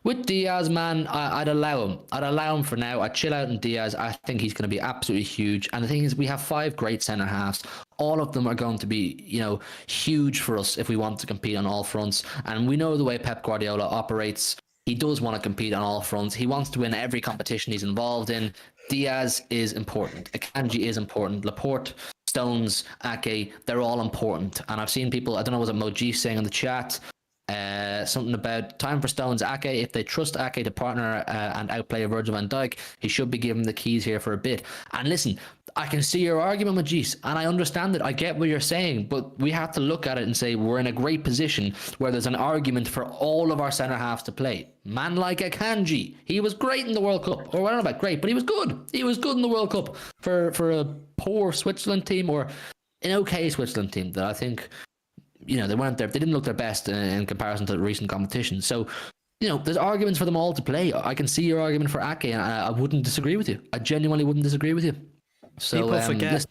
S2: With Diaz, man, I'd allow him. I'd allow him for now. I'd chill out on Diaz. I think he's going to be absolutely huge. And the thing is, we have 5 great centre halves. All of them are going to be, huge for us if we want to compete on all fronts. And we know the way Pep Guardiola operates. He does want to compete on all fronts. He wants to win every competition he's involved in. Diaz is important. Akanji is important. Laporte, Stones, Ake, they're all important. And I've seen people, I don't know, was it Moji saying in the chat, something about time for Stones, Ake. If they trust Ake to partner and outplay Virgil van Dijk, he should be given the keys here for a bit. And listen, I can see your argument with Jeez, and I understand it. I get what you're saying, but we have to look at it and say we're in a great position where there's an argument for all of our centre halves to play. Man like Akanji, he was great in the World Cup, or I don't know about great, but he was good. He was good in the World Cup for a poor Switzerland team, or an okay Switzerland team that I think, they weren't there. They didn't look their best in comparison to the recent competition. So, there's arguments for them all to play. I can see your argument for Ake, and I wouldn't disagree with you. I genuinely wouldn't disagree with you. So
S3: people forget.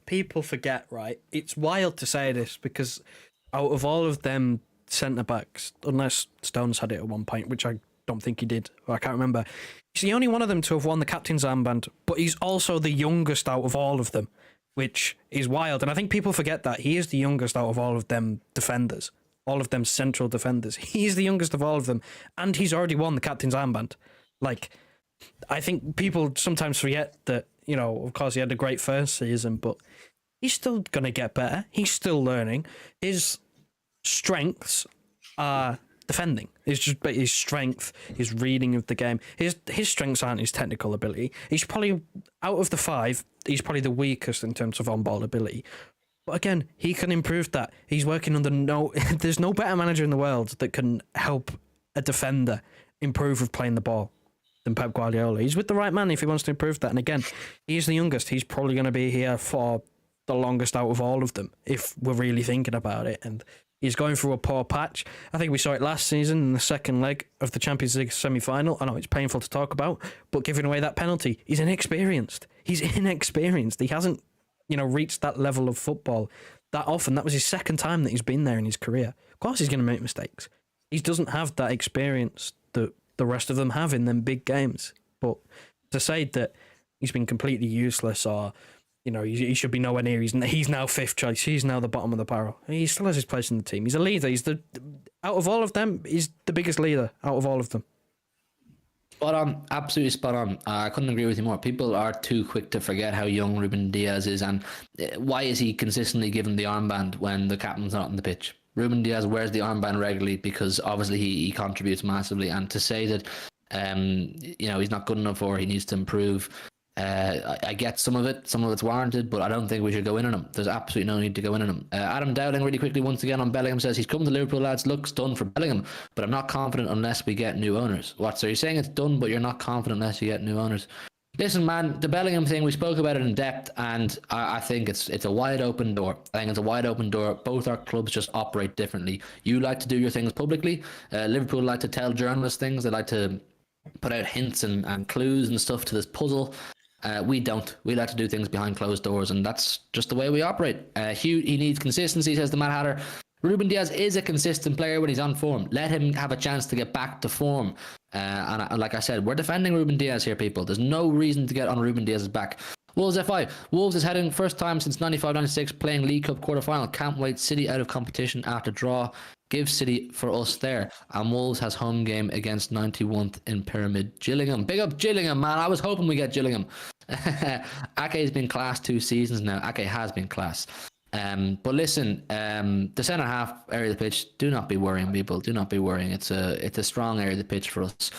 S3: People forget, right? It's wild to say this because out of all of them centre backs, unless Stones had it at one point, which I don't think he did, or I can't remember, he's the only one of them to have won the captain's armband. But he's also the youngest out of all of them, which is wild. And I think people forget that he is the youngest out of all of them defenders, all of them central defenders. He's the youngest of all of them, and he's already won the captain's armband. I think people sometimes forget that, of course he had a great first season, but he's still going to get better. He's still learning. His strengths are defending. It's just his strength, his reading of the game. His strengths aren't his technical ability. He's probably, out of the 5, he's probably the weakest in terms of on-ball ability. But again, he can improve that. He's working under there's no better manager in the world that can help a defender improve with playing the ball than Pep Guardiola. He's with the right man if he wants to improve that. And again, he's the youngest. He's probably going to be here for the longest out of all of them, if we're really thinking about it. And He's going through a poor patch. I think we saw it last season in the second leg of the Champions League semi-final. I know it's painful to talk about, but giving away that penalty, he's inexperienced. He hasn't, reached that level of football that often. That was his second time that he's been there in his career. Of course he's going to make mistakes. He doesn't have that experience that the rest of them have in them big games. But to say that he's been completely useless or, he should be nowhere near, he's now fifth choice, he's now the bottom of the barrel. He still has his place in the team. He's a leader. Out of all of them, he's the biggest leader out of all of them.
S2: Spot on, absolutely spot on. I couldn't agree with you more. People are too quick to forget how young Ruben Diaz is, and why is he consistently given the armband when the captain's not on the pitch? Ruben Diaz wears the armband regularly because obviously he contributes massively, and to say that he's not good enough or he needs to improve, I get some of it's warranted, but I don't think we should go in on him. There's absolutely no need to go in on him. Adam Dowling really quickly once again on Bellingham says he's come to Liverpool, lads. Looks done for Bellingham, but I'm not confident unless we get new owners. What? So you're saying it's done, but you're not confident unless you get new owners? Listen, man, the Bellingham thing, we spoke about it in depth, and I think it's a wide open door. I think it's a wide open door. Both our clubs just operate differently. You like to do your things publicly. Liverpool like to tell journalists things. They like to put out hints and clues and stuff to this puzzle. We don't. We like to do things behind closed doors, and that's just the way we operate. Hugh, he needs consistency, says the Mad Hatter. Ruben Diaz is a consistent player when he's on form. Let him have a chance to get back to form. And like I said, we're defending Ruben Diaz here, people. There's no reason to get on Ruben Diaz's back. Wolves F5. Wolves is heading first time since 95-96 playing League Cup quarter-final. Can't wait. City out of competition after draw. Give City for us there. And Wolves has home game against 91th in Pyramid Gillingham. Big up Gillingham, man. I was hoping we get Gillingham. Ake's been class 2 seasons now. Ake has been class. But listen, the centre half area of the pitch, do not be worrying, people. Do not be worrying. It's a strong area of the pitch for us.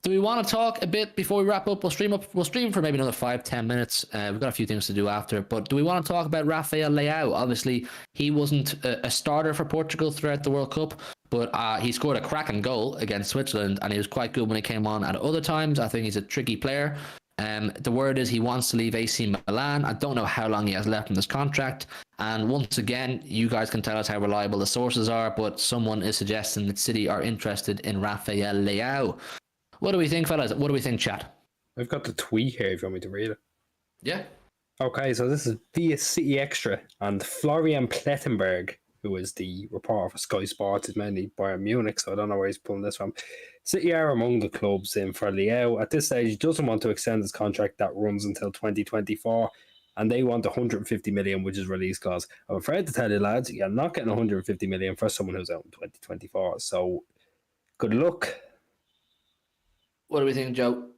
S2: Do we want to talk a bit before we wrap up? We'll stream for maybe another 5-10 minutes. We've got a few things to do after. But do we want to talk about Rafael Leao? Obviously, he wasn't a starter for Portugal throughout the World Cup, but he scored a cracking goal against Switzerland, and he was quite good when he came on at other times. I think he's a tricky player. The word is he wants to leave AC Milan. I don't know how long he has left in this contract. And once again, you guys can tell us how reliable the sources are, but someone is suggesting that City are interested in Rafael Leao. What do we think, fellas? What do we think, chat?
S4: I've got the tweet here if you want me to read it.
S2: Yeah.
S4: Okay, so this is via City Extra, and Florian Plettenberg, who is the reporter for Sky Sports, is mainly Bayern Munich, so I don't know where he's pulling this from. City are among the clubs in for Leao. At this stage, he doesn't want to extend his contract that runs until 2024, and they want 150 million, which is release clause. I'm afraid to tell you, lads, you're not getting 150 million for someone who's out in 2024, so good luck.
S2: What do we think, Joe?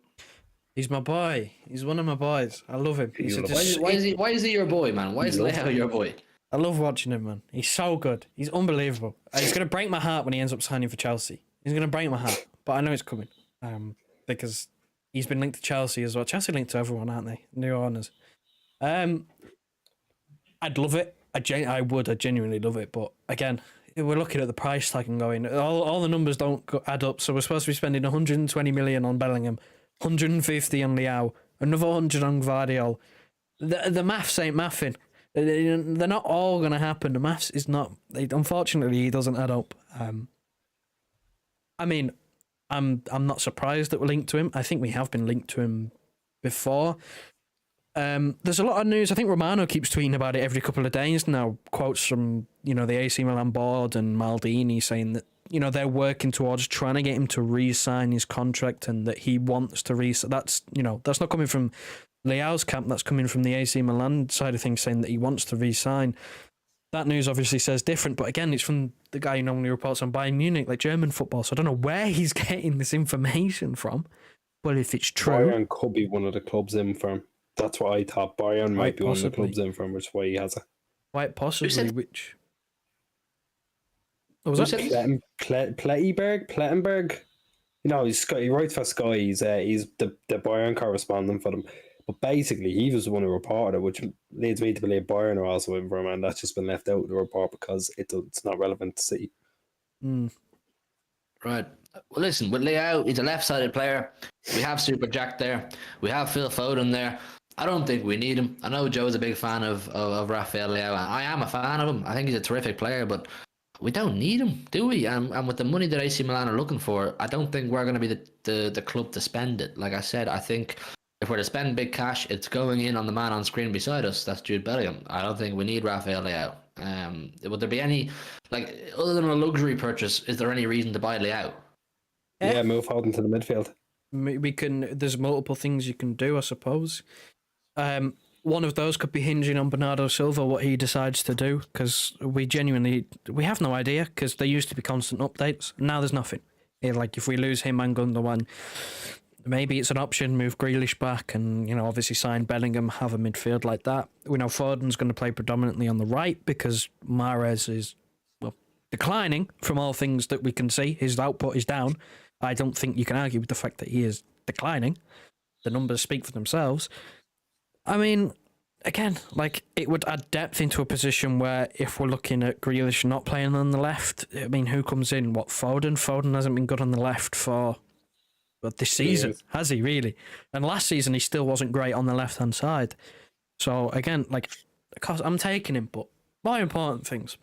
S3: He's my boy. He's one of my boys. I love him.
S2: Why is he your boy, man? Why is Leao your boy?
S3: I love watching him, man. He's so good. He's unbelievable. He's going to break my heart when he ends up signing for Chelsea. He's going to break my heart. But I know it's coming. Because he's been linked to Chelsea as well. Chelsea linked to everyone, aren't they? New owners. I'd love it. I genuinely love it. But again, we're looking at the price tag and going, all the numbers don't add up. So we're supposed to be spending 120 million on Bellingham, 150 on Leao, another 100 on Gvardiol. The maths ain't mathing. They're not all going to happen. The maths is not. Unfortunately, it doesn't add up. I mean, I'm not surprised that we're linked to him. I think we have been linked to him before. There's a lot of news. I think Romano keeps tweeting about it every couple of days now. Quotes from the AC Milan board and Maldini saying that they're working towards trying to get him to re-sign his contract and that he wants to re-sign. That's not coming from Leao's camp. That's coming from the AC Milan side of things, saying that he wants to re-sign. That news obviously says different, but again, it's from the guy who normally reports on Bayern Munich, like German football. So I don't know where he's getting this information from, but if it's true,
S4: Bayern could be one of the clubs in for him. That's what I thought. Bayern might be one of the clubs in for him, which is why he has it.
S3: Quite possibly. Which?
S4: What was that? Plettenberg. He writes for Sky. He's the Bayern correspondent for them. But basically, he was the one who reported it, which leads me to believe Bayern are also in for him, and that's just been left out of the report because it's not relevant to see.
S2: Right. Well, listen, with Leao, he's a left-sided player. We have Super Jack there. We have Phil Foden there. I don't think we need him. I know Joe's a big fan of Rafael Leao. I am a fan of him. I think he's a terrific player, but we don't need him, do we? And with the money that AC Milan are looking for, I don't think we're going to be the club to spend it. Like I said, I think if we're to spend big cash, it's going in on the man on screen beside us. That's Jude Bellingham. I don't think we need Rafael Leao. Would there be any, like, other than a luxury purchase, is there any reason to buy Leao?
S4: Yeah, move Haaland to the midfield.
S3: We can. There's multiple things you can do, I suppose. One of those could be hinging on Bernardo Silva, what he decides to do, because we have no idea, because there used to be constant updates. Now there's nothing. Like, if we lose him and Gundogan, maybe it's an option, move Grealish back and, obviously sign Bellingham, have a midfield like that. We know Foden's going to play predominantly on the right because Mahrez is, declining from all things that we can see. His output is down. I don't think you can argue with the fact that he is declining. The numbers speak for themselves. I mean, again, like, it would add depth into a position where if we're looking at Grealish not playing on the left, I mean, who comes in? Foden? Foden hasn't been good on the left for this season, has he really? And last season he still wasn't great on the left-hand side. So again, like, I'm taking him, but more important things.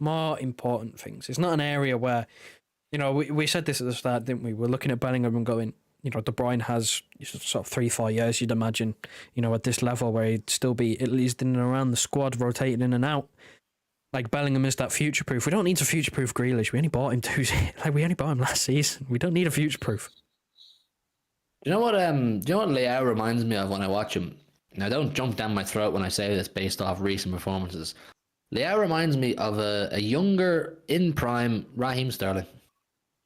S3: It's not an area where, we said this at the start, didn't we? We're looking at Bellingham and going, De Bruyne has sort of 3-4 years, you'd imagine, at this level where he'd still be at least in and around the squad, rotating in and out. Like, Bellingham is that future-proof. We don't need to future-proof Grealish. We only bought him we only bought him last season. We don't need a future-proof.
S2: Do you know what Leao reminds me of when I watch him? Now, don't jump down my throat when I say this based off recent performances. Leao reminds me of a younger, in prime Raheem Sterling.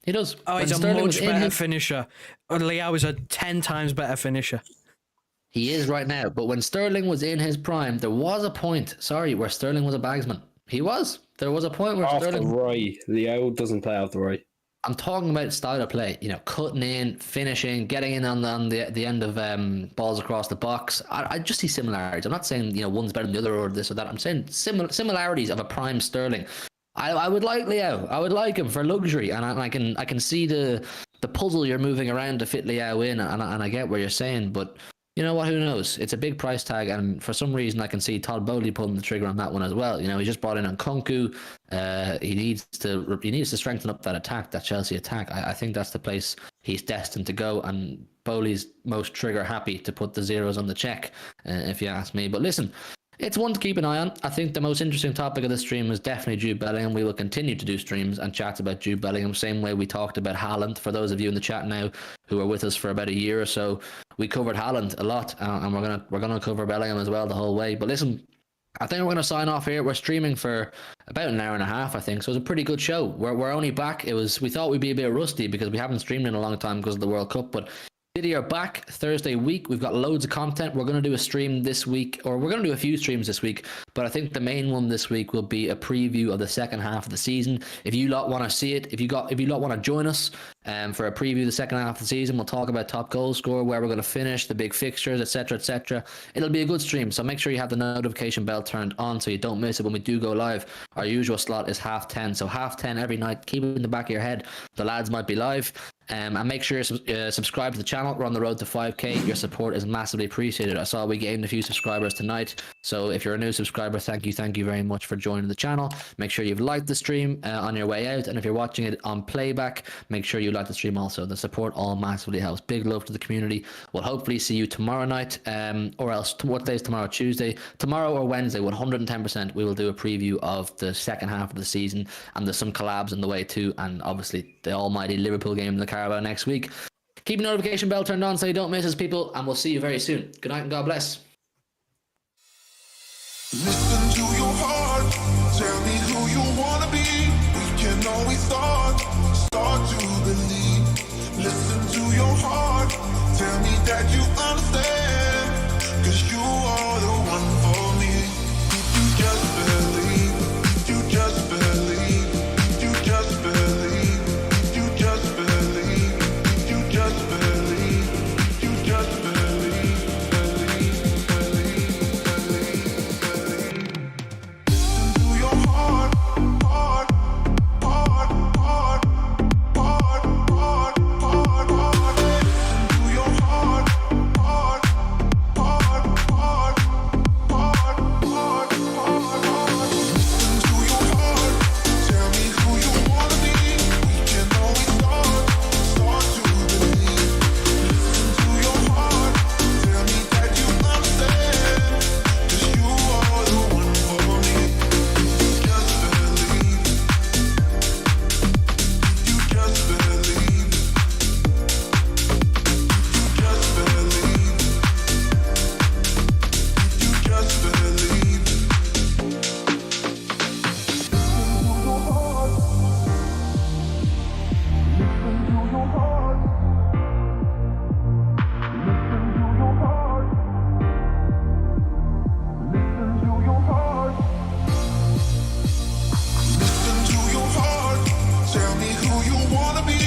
S2: He does.
S3: Oh, he's a much better finisher. Leao is a 10 times better finisher.
S2: He is right now, but when Sterling was in his prime, there was a point, where Sterling was a bagsman. He was. There was a point where Sterling...
S4: Off the right. Leao doesn't play off the right.
S2: I'm talking about style of play, cutting in, finishing, getting in on the end of balls across the box. I just see similarities. I'm not saying, one's better than the other or this or that. I'm saying similarities of a prime Sterling. I would like Leao. I would like him for luxury, and I can see the puzzle you're moving around to fit Leao in, and I get what you're saying, but you know what? Who knows? It's a big price tag, and for some reason, I can see Todd Bowley pulling the trigger on that one as well. He just brought in Nkunku. He needs to strengthen up that attack, that Chelsea attack. I think that's the place he's destined to go, and Bowley's most trigger happy to put the zeros on the check, if you ask me. But listen, it's one to keep an eye on. I think the most interesting topic of the stream is definitely Jude Bellingham. We will continue to do streams and chats about Jude Bellingham, same way we talked about Haaland. For those of you in the chat now who are with us for about a year or so, we covered Haaland a lot, and we're gonna cover Bellingham as well the whole way. But listen, I think we're gonna sign off here. We're streaming for about an hour and a half, I think, so it's a pretty good show. We're only back. We thought we'd be a bit rusty because we haven't streamed in a long time because of the World Cup, but City are back Thursday week. We've got loads of content. We're going to do a stream this week, or we're going to do a few streams this week, but I think the main one this week will be a preview of the second half of the season. If you lot want to see it, if you lot want to join us for a preview of the second half of the season, we'll talk about top goal scorer, where we're going to finish, the big fixtures, etc., etc. It'll be a good stream, so make sure you have the notification bell turned on so you don't miss it when we do go live. Our usual slot is 10:30, so 10:30 every night. Keep it in the back of your head. The lads might be live. And make sure you subscribe to the channel. We're on the road to 5k. Your support is massively appreciated. I saw we gained a few subscribers tonight, so if you're a new subscriber, thank you very much for joining the channel. Make sure you've liked the stream on your way out, and if you're watching it on playback, make sure you like the stream also. The support all massively helps. Big love to the community. We'll hopefully see you tomorrow night, or else what day is tomorrow? Tuesday. Tomorrow or Wednesday, 110%. We will do a preview of the second half of the season, and there's some collabs in the way too, and obviously the almighty Liverpool game in the Carabao next week. Keep your notification bell turned on so you don't miss us, people, and we'll see you very soon. Good night and God bless.
S1: Listen to your heart, tell me who you wanna be. We can always start to believe. Listen to your heart, tell me that you understand, 'cause you are the one for me. If you just believe, if you just believe, if you just believe, if you just believe, if you just believe, if you just believe, believe. Listen to your heart, heart, heart, heart, heart, heart, heart, heart. Listen to your heart, heart, who you wanna be.